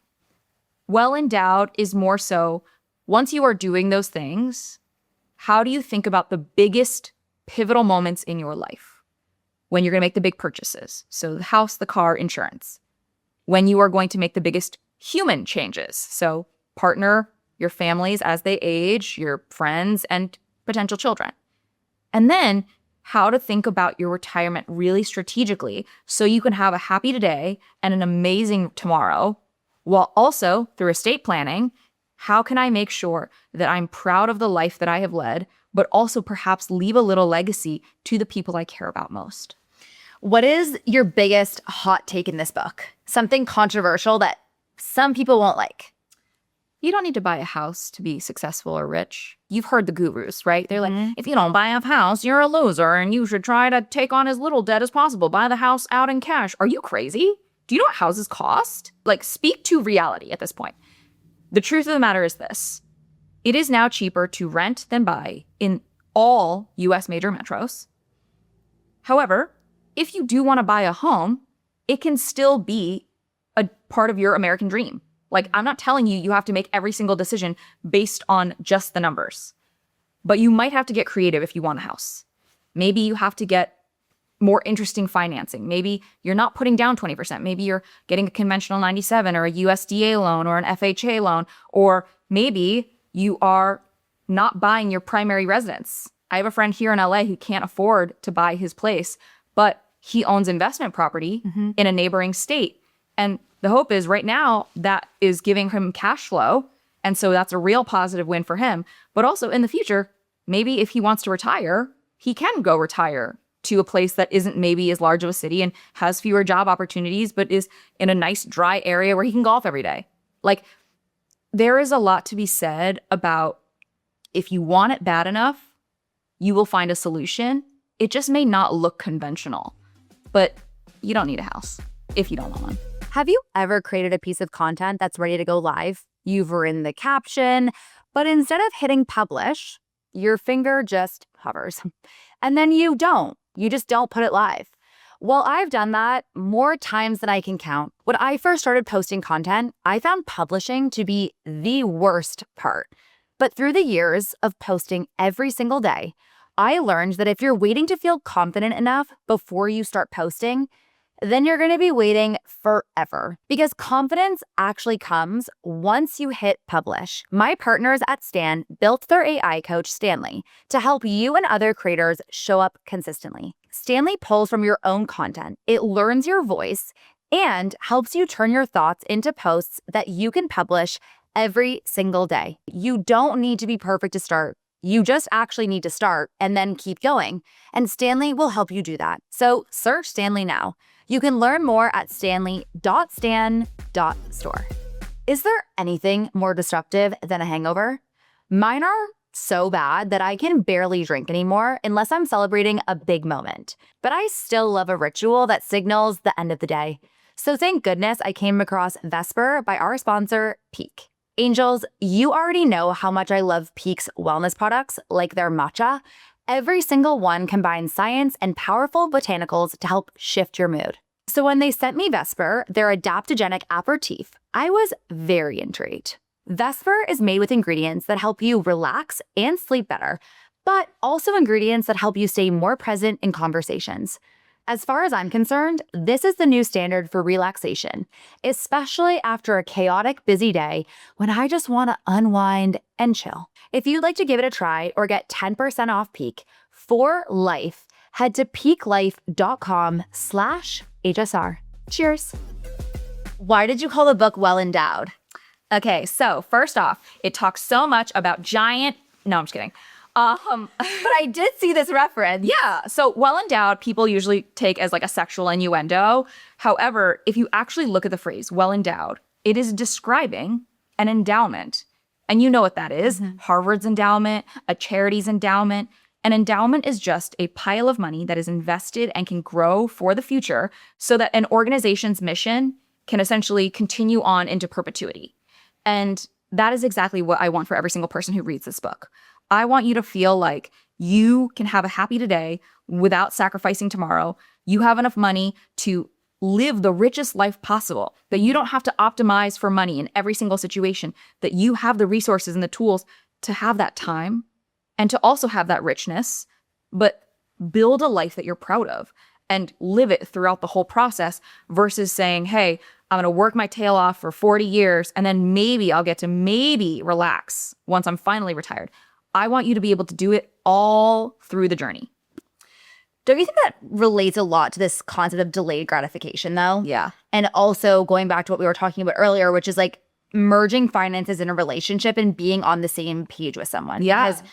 Well Endowed is more so, once you are doing those things, how do you think about the biggest pivotal moments in your life? When you're going to make the big purchases, so the house, the car, insurance. When you are going to make the biggest human changes, so partner, your families as they age, your friends, and potential children. And then how to think about your retirement really strategically so you can have a happy today and an amazing tomorrow, while also, through estate planning, how can I make sure that I'm proud of the life that I have led, but also perhaps leave a little legacy to the people I care about most? What is your biggest hot take in this book? Something controversial that some people won't like. You don't need to buy a house to be successful or rich. You've heard the gurus, right? They're like, if you don't buy a house, you're a loser and you should try to take on as little debt as possible. Buy the house out in cash. Are you crazy? Do you know what houses cost? Like, speak to reality at this point. The truth of the matter is this. It is now cheaper to rent than buy in all US major metros. However, if you do want to buy a home, it can still be a part of your American dream. Like, I'm not telling you you have to make every single decision based on just the numbers, but you might have to get creative if you want a house. Maybe you have to get more interesting financing. Maybe you're not putting down 20%. Maybe you're getting a conventional 97 or a USDA loan or an FHA loan, or maybe you are not buying your primary residence. I have a friend here in LA who can't afford to buy his place, but he owns investment property in a neighboring state. And the hope is right now that is giving him cash flow. And so that's a real positive win for him. But also in the future, maybe if he wants to retire, he can go retire to a place that isn't maybe as large of a city and has fewer job opportunities, but is in a nice dry area where he can golf every day. Like, there is a lot to be said about if you want it bad enough, you will find a solution. It just may not look conventional, but you don't need a house if you don't want one. Have you ever created a piece of content that's ready to go live? You've written the caption, but instead of hitting publish, your finger just hovers. And then you just don't put it live. Well, I've done that more times than I can count. When I first started posting content, I found publishing to be the worst part. But through the years of posting every single day, I learned that if you're waiting to feel confident enough before you start posting, then you're going to be waiting forever, because confidence actually comes once you hit publish. My partners at Stan built their AI coach, Stanley, to help you and other creators show up consistently. Stanley pulls from your own content. It learns your voice and helps you turn your thoughts into posts that you can publish every single day. You don't need to be perfect to start. You just actually need to start and then keep going. And Stanley will help you do that. So search Stanley now. You can learn more at stanley.stan.store. Is there anything more disruptive than a hangover? Mine are so bad that I can barely drink anymore unless I'm celebrating a big moment. But I still love a ritual that signals the end of the day. So thank goodness I came across Vesper by our sponsor, Pique. Angels, you already know how much I love Pique's wellness products, like their matcha. Every single one combines science and powerful botanicals to help shift your mood. So when they sent me Vesper, their adaptogenic aperitif, I was very intrigued. Vesper is made with ingredients that help you relax and sleep better, but also ingredients that help you stay more present in conversations. As far as I'm concerned, this is the new standard for relaxation, especially after a chaotic, busy day when I just want to unwind and chill. If you'd like to give it a try or get 10% off Pique for life, head to piquelife.com/HSR. Cheers. Why did you call the book Well Endowed? Okay, so first off, it talks so much about giant... No, I'm just kidding. But I did see this reference. Yeah. So well endowed, people usually take as like a sexual innuendo. However, if you actually look at the phrase well endowed, it is describing an endowment. And you know what that is. Harvard's endowment, a charity's endowment. An endowment is just a pile of money that is invested and can grow for the future so that an organization's mission can essentially continue on into perpetuity. And that is exactly what I want for every single person who reads this book. I want you to feel like you can have a happy today without sacrificing tomorrow. You have enough money to live the richest life possible, that you don't have to optimize for money in every single situation, that you have the resources and the tools to have that time and to also have that richness, but build a life that you're proud of and live it throughout the whole process versus saying, hey, I'm going to work my tail off for 40 years and then maybe I'll get to maybe relax once I'm finally retired. I want you to be able to do it all through the journey. Don't you think that relates a lot to this concept of delayed gratification, though? Yeah. And also going back to what we were talking about earlier, which is like merging finances in a relationship and being on the same page with someone. Yeah. Because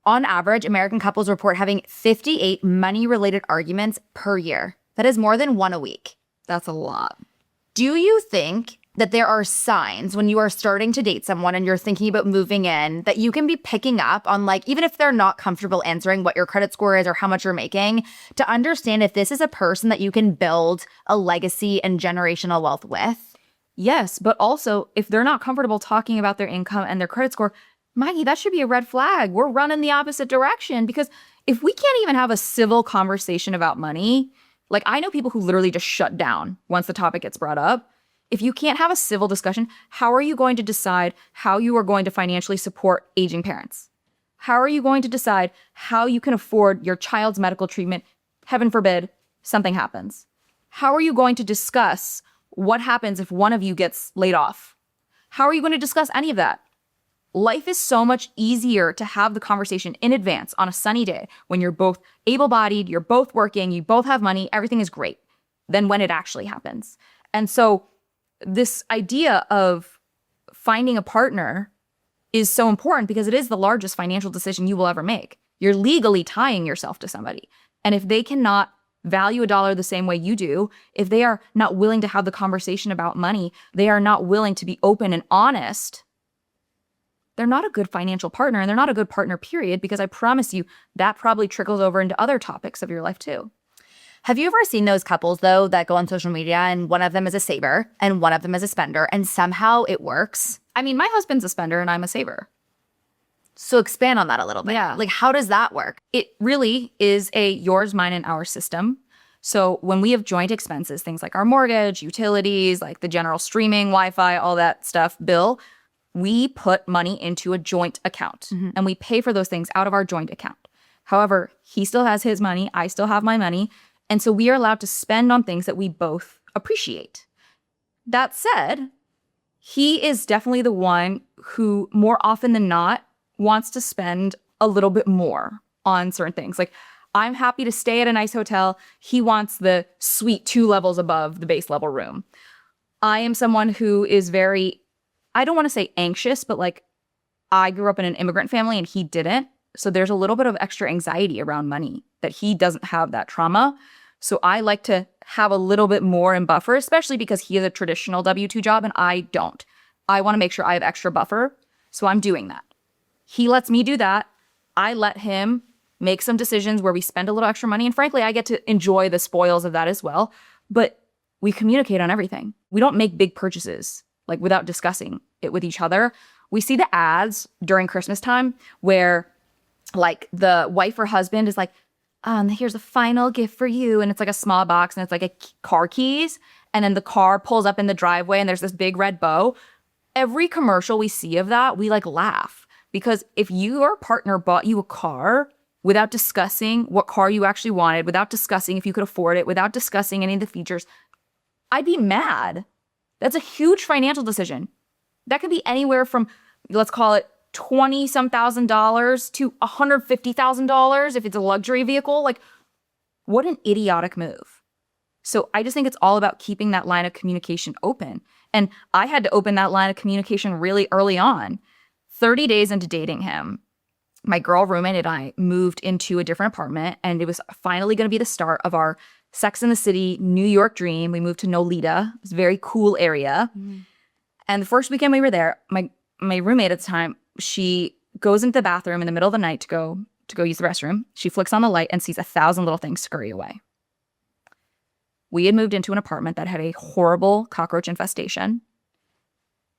on average, American couples report having 58 money-related arguments per year. That is more than one a week. That's a lot. Do you think that there are signs when you are starting to date someone and you're thinking about moving in that you can be picking up on, like, even if they're not comfortable answering what your credit score is or how much you're making, to understand if this is a person that you can build a legacy and generational wealth with. Yes, but also if they're not comfortable talking about their income and their credit score, Maggie, that should be a red flag. We're running the opposite direction, because if we can't even have a civil conversation about money, like, I know people who literally just shut down once the topic gets brought up. If you can't have a civil discussion, how are you going to decide how you are going to financially support aging parents? How are you going to decide how you can afford your child's medical treatment? Heaven forbid something happens. How are you going to discuss what happens if one of you gets laid off? How are you going to discuss any of that? Life is so much easier to have the conversation in advance on a sunny day when you're both able-bodied, you're both working, you both have money, everything is great, than when it actually happens. And so this idea of finding a partner is so important because it is the largest financial decision you will ever make. You're legally tying yourself to somebody. And if they cannot value a dollar the same way you do, if they are not willing to have the conversation about money, they are not willing to be open and honest, they're not a good financial partner, and they're not a good partner, period, because I promise you that probably trickles over into other topics of your life too. Have you ever seen those couples, though, that go on social media and one of them is a saver and one of them is a spender, and somehow it works? I mean, my husband's a spender and I'm a saver. So expand on that a little bit. Yeah. Like, how does that work? It really is a yours, mine, and our system. So when we have joint expenses, things like our mortgage, utilities, like the general streaming, Wi-Fi, all that stuff, bill, we put money into a joint account and we pay for those things out of our joint account. However, he still has his money, I still have my money. And so we are allowed to spend on things that we both appreciate. That said, he is definitely the one who more often than not wants to spend a little bit more on certain things. Like, I'm happy to stay at a nice hotel. He wants the suite 2 levels above the base level room. I am someone who is very, I don't want to say anxious, but like, I grew up in an immigrant family and he didn't. So there's a little bit of extra anxiety around money that he doesn't have that trauma. So I like to have a little bit more in buffer, especially because he has a traditional W-2 job and I don't. I want to make sure I have extra buffer. So I'm doing that. He lets me do that. I let him make some decisions where we spend a little extra money. And frankly, I get to enjoy the spoils of that as well. But we communicate on everything. We don't make big purchases like without discussing it with each other. We see the ads during Christmas time where like the wife or husband is like, here's a final gift for you. And it's like a small box and it's like a car keys. And then the car pulls up in the driveway and there's this big red bow. Every commercial we see of that, we like laugh. Because if your partner bought you a car without discussing what car you actually wanted, without discussing if you could afford it, without discussing any of the features, I'd be mad. That's a huge financial decision. That could be anywhere from, let's call it $20-some thousand to $150,000 if it's a luxury vehicle. Like, what an idiotic move. So I just think it's all about keeping that line of communication open. And I had to open that line of communication really early on. 30 days into dating him, my girl roommate and I moved into a different apartment, and it was finally going to be the start of our Sex in the City New York dream. We moved to Nolita. It was a very cool area. And the first weekend we were there, my roommate at the time, she goes into the bathroom in the middle of the night to go use the restroom. She flicks on the light and sees 1,000 little things scurry away. We had moved into an apartment that had a horrible cockroach infestation.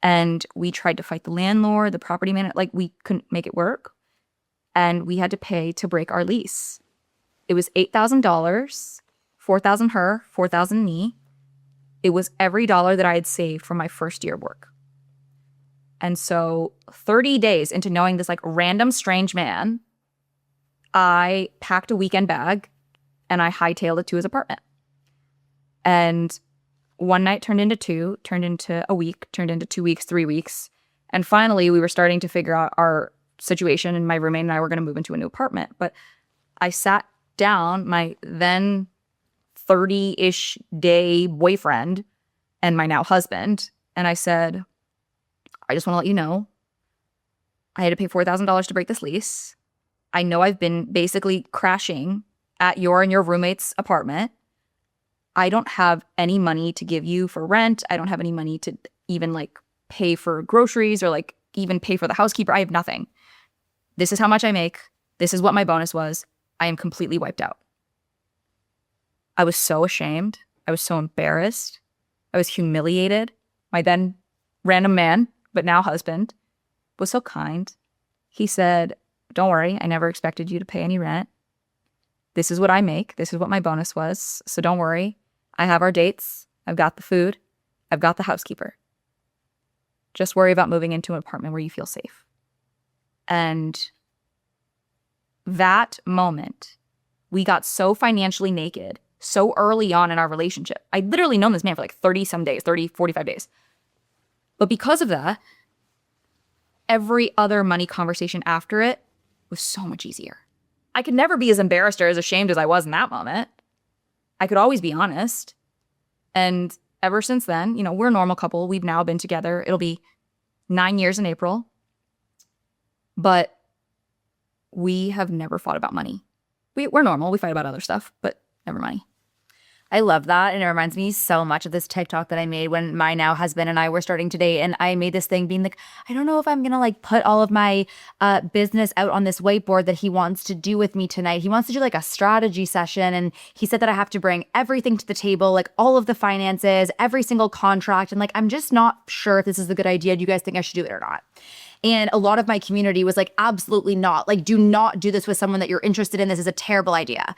And we tried to fight the landlord, the property manager. Like, we couldn't make it work. And we had to pay to break our lease. It was $8,000, $4,000 her, $4,000 me. It was every dollar that I had saved from my first year of work. And so 30 days into knowing this like random strange man, I packed a weekend bag and I hightailed it to his apartment. And one night turned into 2, turned into a week, turned into 2 weeks, 3 weeks. And finally, we were starting to figure out our situation, and my roommate and I were going to move into a new apartment. But I sat down my then 30-ish day boyfriend and my now husband, and I said, I just want to let you know, I had to pay $4,000 to break this lease. I know I've been basically crashing at your and your roommate's apartment. I don't have any money to give you for rent. I don't have any money to even like pay for groceries or like even pay for the housekeeper. I have nothing. This is how much I make. This is what my bonus was. I am completely wiped out. I was so ashamed. I was so embarrassed. I was humiliated. My then random man, but now husband, was so kind. He said, don't worry, I never expected you to pay any rent. This is what I make. This is what my bonus was. So don't worry. I have our dates. I've got the food. I've got the housekeeper. Just worry about moving into an apartment where you feel safe. And that moment, we got so financially naked so early on in our relationship. I'd literally known this man for like 30 some days, 30, 45 days. But because of that, every other money conversation after it was so much easier. I could never be as embarrassed or as ashamed as I was in that moment. I could always be honest. And ever since then, you know, we're a normal couple. We've now been together. It'll be 9 years in April. But we have never fought about money. We're normal. We fight about other stuff, but never money. I love that. And it reminds me so much of this TikTok that I made when my now husband and I were starting to date. And I made this thing being like, I don't know if I'm going to like put all of my business out on this whiteboard that he wants to do with me tonight. He wants to do like a strategy session. And he said that I have to bring everything to the table, like all of the finances, every single contract. And like, I'm just not sure if this is a good idea. Do you guys think I should do it or not? And a lot of my community was like, absolutely not. Like, do not do this with someone that you're interested in. This is a terrible idea.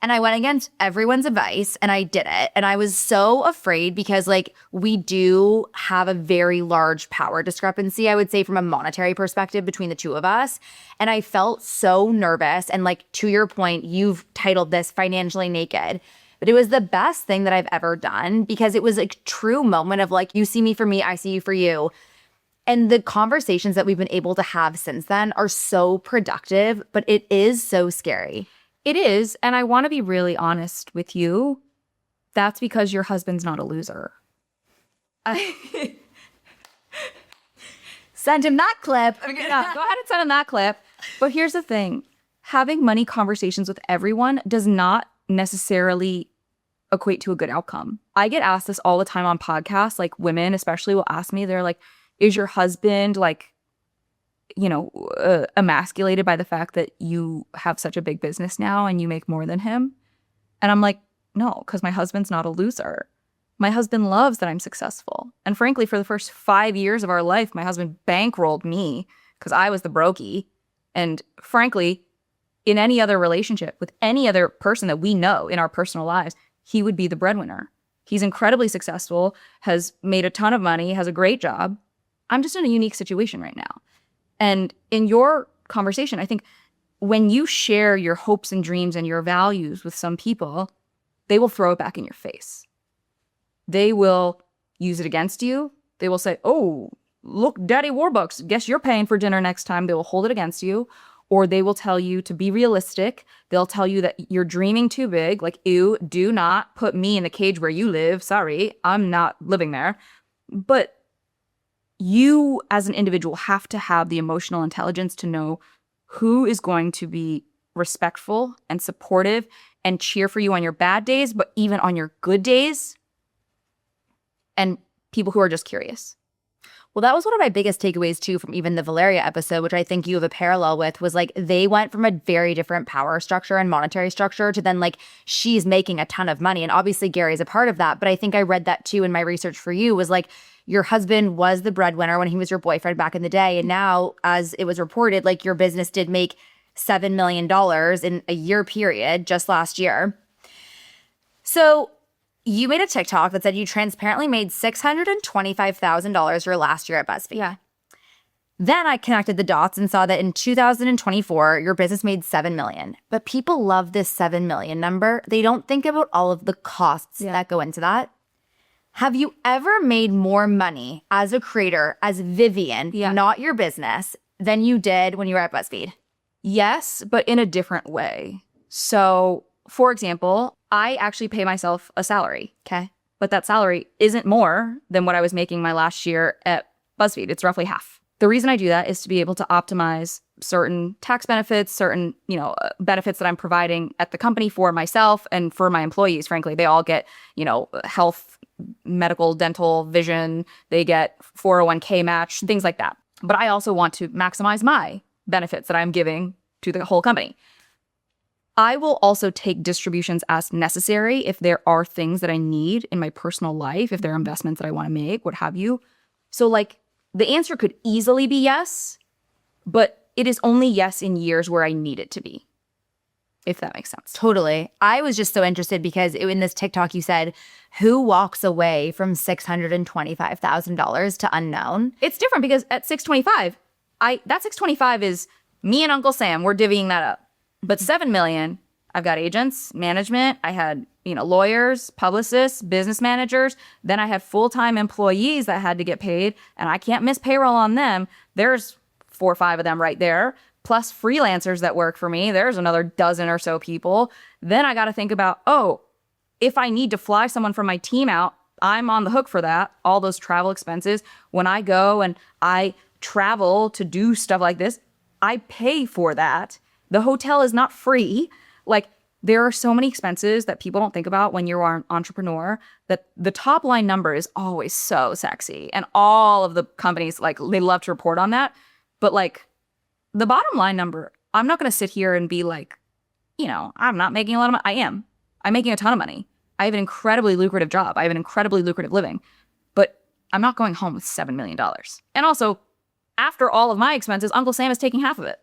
And I went against everyone's advice and I did it. And I was so afraid because like we do have a very large power discrepancy, I would say, from a monetary perspective between the two of us. And I felt so nervous. And like, to your point, you've titled this Financially Naked. But it was the best thing that I've ever done because it was a true moment of like, you see me for me, I see you for you. And the conversations that we've been able to have since then are so productive, but it is so scary. It is, and I want to be really honest with you. That's because your husband's not a loser. Send him that clip. Yeah, go ahead and send him that clip. But here's the thing. Having money conversations with everyone does not necessarily equate to a good outcome. I get asked this all the time on podcasts. Like women especially will ask me, they're like, is your husband like, you know, emasculated by the fact that you have such a big business now and you make more than him? And I'm like, no, because my husband's not a loser. My husband loves that I'm successful. And frankly, for the first 5 years of our life, my husband bankrolled me because I was the brokey. And frankly, in any other relationship with any other person that we know in our personal lives, he would be the breadwinner. He's incredibly successful, has made a ton of money, has a great job. I'm just in a unique situation right now. And in your conversation, I think when you share your hopes and dreams and your values with some people, they will throw it back in your face. They will use it against you. They will say, oh, look, Daddy Warbucks, guess you're paying for dinner next time. They will hold it against you. Or they will tell you to be realistic. They'll tell you that you're dreaming too big. Like, ew, do not put me in the cage where you live. Sorry, I'm not living there. But you as an individual have to have the emotional intelligence to know who is going to be respectful and supportive and cheer for you on your bad days, but even on your good days, and people who are just curious. Well, that was one of my biggest takeaways too from even the Valeria episode, which I think you have a parallel with, was like they went from a very different power structure and monetary structure to then like she's making a ton of money. And obviously Gary's a part of that. But I think I read that too in my research for you, was like your husband was the breadwinner when he was your boyfriend back in the day. And now, as it was reported, like your business did make $7 million in a year period just last year. So you made a TikTok that said you transparently made $625,000 your last year at BuzzFeed. Yeah. Then I connected the dots and saw that in 2024, your business made $7 million. But people love this $7 million number. They don't think about all of the costs that go into that. Have you ever made more money as a creator, as Vivian, not your business, than you did when you were at BuzzFeed? Yes, but in a different way. So, for example, I actually pay myself a salary. Okay. But that salary isn't more than what I was making my last year at BuzzFeed. It's roughly half. The reason I do that is to be able to optimize certain tax benefits, certain, benefits that I'm providing at the company for myself and for my employees. Frankly, they all get, health medical, dental, vision. They get 401k match, things like that. But I also want to maximize my benefits that I'm giving to the whole company. I will also take distributions as necessary if there are things that I need in my personal life, if there are investments that I want to make, what have you. So like the answer could easily be yes, but it is only yes in years where I need it to be, if that makes sense. Totally. I was just so interested because in this TikTok you said, who walks away from $625,000 to unknown? It's different because at 625, that 625 is me and Uncle Sam. We're divvying that up. But 7 million, I've got agents, management. I had, lawyers, publicists, business managers. Then I had full-time employees that had to get paid, and I can't miss payroll on them. There's 4 or 5 of them right there, plus freelancers that work for me. There's another dozen or so people. Then I got to think about, if I need to fly someone from my team out, I'm on the hook for that. All those travel expenses. When I go and I travel to do stuff like this, I pay for that. The hotel is not free. Like, there are so many expenses that people don't think about when you're an entrepreneur, that the top line number is always so sexy. And all of the companies, like, they love to report on that. But like, the bottom line number, I'm not going to sit here and be like, I'm not making a lot of money. I am. I'm making a ton of money. I have an incredibly lucrative job. I have an incredibly lucrative living. But I'm not going home with $7 million. And also, after all of my expenses, Uncle Sam is taking half of it.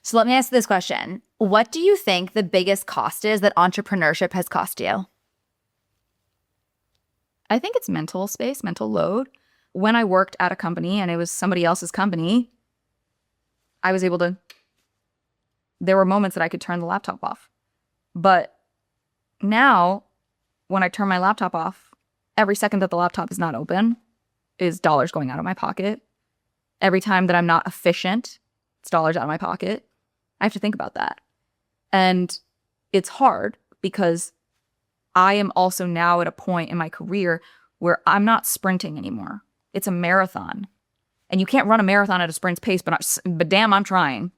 So let me ask this question. What do you think the biggest cost is that entrepreneurship has cost you? I think it's mental space, mental load. When I worked at a company and it was somebody else's company, I was able to, there were moments that I could turn the laptop off. But now, when I turn my laptop off, every second that the laptop is not open is dollars going out of my pocket. Every time that I'm not efficient, it's dollars out of my pocket. I have to think about that. And it's hard because I am also now at a point in my career where I'm not sprinting anymore. It's a marathon. And you can't run a marathon at a sprint's pace, but damn, I'm trying.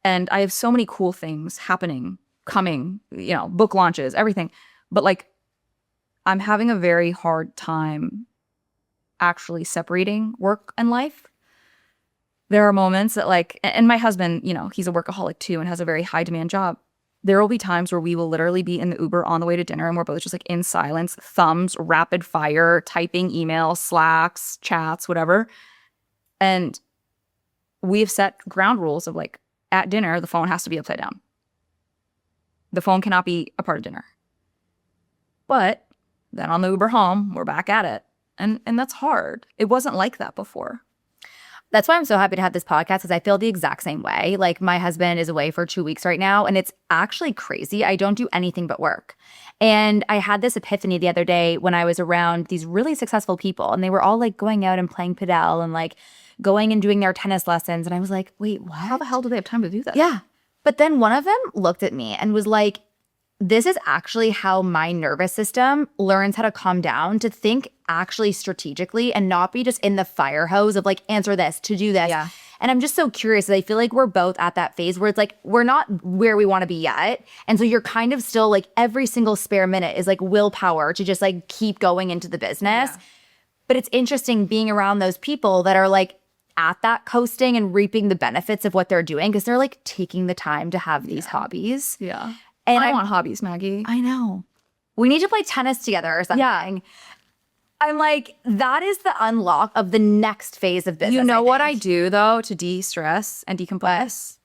And I have so many cool things happening, coming, book launches, everything. But like, I'm having a very hard time actually separating work and life. There are moments that and my husband, he's a workaholic too and has a very high demand job. There will be times where we will literally be in the Uber on the way to dinner and we're both just like in silence, thumbs, rapid fire, typing emails, Slacks, chats, whatever. And we've set ground rules of like, at dinner, the phone has to be upside down. The phone cannot be a part of dinner. But then on the Uber home, we're back at it. And that's hard. It wasn't like that before. That's why I'm so happy to have this podcast, because I feel the exact same way. Like, my husband is away for 2 weeks right now, and it's actually crazy. I don't do anything but work. And I had this epiphany the other day when I was around these really successful people, and they were all like going out and playing padel and like going and doing their tennis lessons. And I was like, wait, what? How the hell do they have time to do that? Yeah. But then one of them looked at me and was like, this is actually how my nervous system learns how to calm down, to think actually strategically and not be just in the fire hose of like, answer this, to do this. Yeah. And I'm just so curious. I feel like we're both at that phase where it's like, we're not where we want to be yet. And so you're kind of still like, every single spare minute is like willpower to just like keep going into the business. Yeah. But it's interesting being around those people that are like at that coasting and reaping the benefits of what they're doing, because they're like taking the time to have these hobbies. Yeah. And I want hobbies, Maggie. I know. We need to play tennis together or something. Yeah. I'm like, that is the unlock of the next phase of business. You know what I do, though, to de-stress and decompress?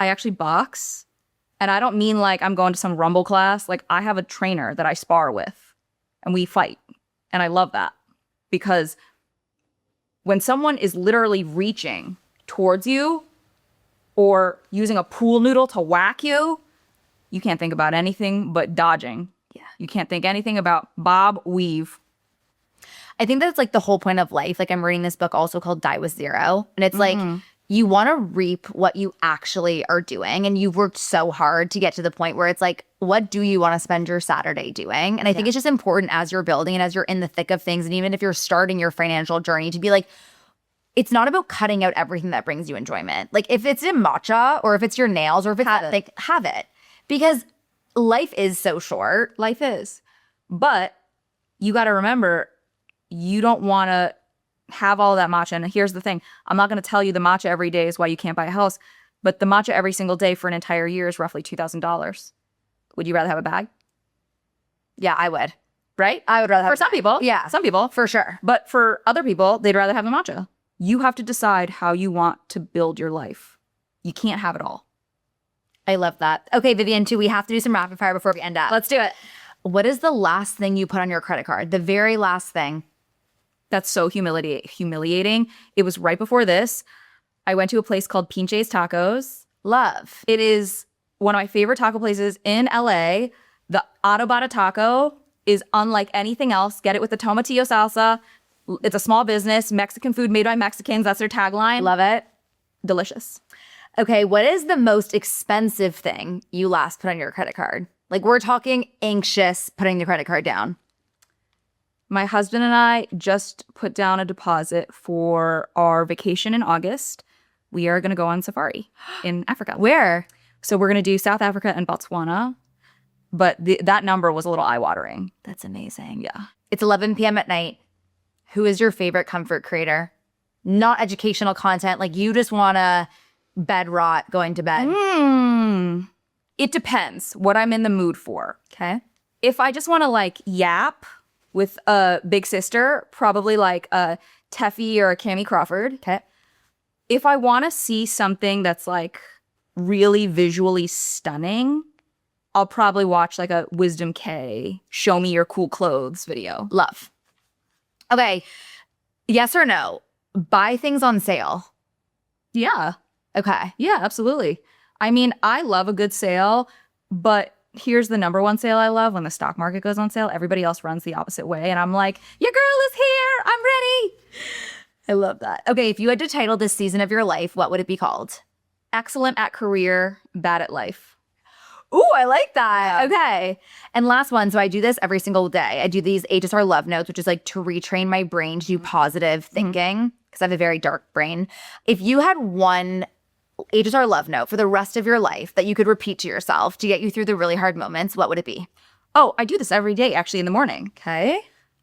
I actually box. And I don't mean like I'm going to some Rumble class. Like, I have a trainer that I spar with, and we fight. And I love that. Because when someone is literally reaching towards you or using a pool noodle to whack you, you can't think about anything but dodging. Yeah. You can't think anything about bob, weave. I think that's like the whole point of life. Like, I'm reading this book also called Die With Zero. And it's like, you want to reap what you actually are doing. And you've worked so hard to get to the point where it's like, what do you want to spend your Saturday doing? And I think it's just important as you're building and as you're in the thick of things, and even if you're starting your financial journey, to be like, it's not about cutting out everything that brings you enjoyment. Like, if it's in matcha or if it's your nails or if it's like, have it. Because life is so short. Life is. But you got to remember, you don't want to have all that matcha. And here's the thing. I'm not going to tell you the matcha every day is why you can't buy a house, but the matcha every single day for an entire year is roughly $2,000. Would you rather have a bag? Yeah, I would. Right? I would rather have For some people. Yeah. Some people. For sure. But for other people, they'd rather have the matcha. You have to decide how you want to build your life. You can't have it all. I love that. Okay, Vivian Tu, we have to do some rapid fire before we end up. Let's do it. What is the last thing you put on your credit card? The very last thing. That's so humiliating. It was right before this. I went to a place called Pinche's Tacos. Love. It is one of my favorite taco places in LA. The Adobada taco is unlike anything else. Get it with the tomatillo salsa. It's a small business. Mexican food made by Mexicans. That's their tagline. Love it. Delicious. Okay, what is the most expensive thing you last put on your credit card? Like, we're talking anxious putting the credit card down. My husband and I just put down a deposit for our vacation in August. We are going to go on safari in Africa. Where? So we're going to do South Africa and Botswana. But that number was a little eye-watering. That's amazing. Yeah. It's 11 p.m. at night. Who is your favorite comfort creator? Not educational content. Like, you just want to bed rot going to bed. It depends what I'm in the mood for. Okay. If I just want to like yap with a big sister, probably like a Teffy or a Cammie Crawford. Okay. If I want to see something that's like really visually stunning, I'll probably watch like a Wisdom K, show me your cool clothes video. Love. Okay. Yes or no? Buy things on sale. Yeah. Okay. Yeah, absolutely. I mean, I love a good sale, but here's the number one sale I love. When the stock market goes on sale, everybody else runs the opposite way. And I'm like, your girl is here. I'm ready. I love that. Okay, if you had to title this season of your life, what would it be called? Excellent at career, bad at life. Ooh, I like that. Yeah. Okay. And last one. So I do this every single day. I do these HSR love notes, which is like to retrain my brain to do positive thinking because I have a very dark brain. If you had one HSR love note for the rest of your life that you could repeat to yourself to get you through the really hard moments, what would it be? Oh, I do this every day, actually, in the morning. Okay.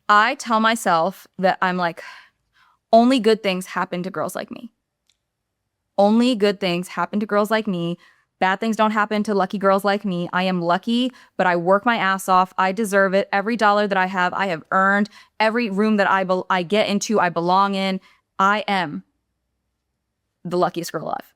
I tell myself that I'm like, only good things happen to girls like me. Only good things happen to girls like me. Bad things don't happen to lucky girls like me. I am lucky, but I work my ass off. I deserve it. Every dollar that I have earned. Every room that I get into, I belong in. I am the luckiest girl alive.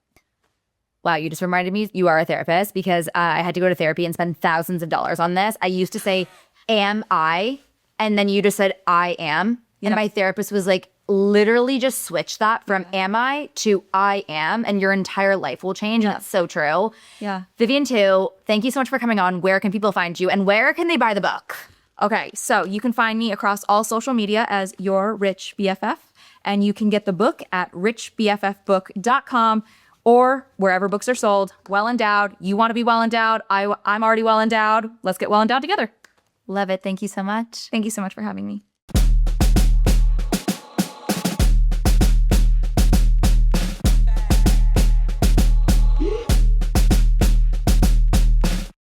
Wow, you just reminded me you are a therapist because I had to go to therapy and spend thousands of dollars on this. I used to say, am I? And then you just said, I am. And my therapist was like, literally just switch that from am I to I am, and your entire life will change. And that's so true. Yeah. Vivian Tu, thank you so much for coming on. Where can people find you and where can they buy the book? Okay, so you can find me across all social media as Your Rich BFF, and you can get the book at richbffbook.com or wherever books are sold. Well Endowed. You want to be well endowed. I'm already well endowed. Let's get well endowed together. Love it. Thank you so much. Thank you so much for having me.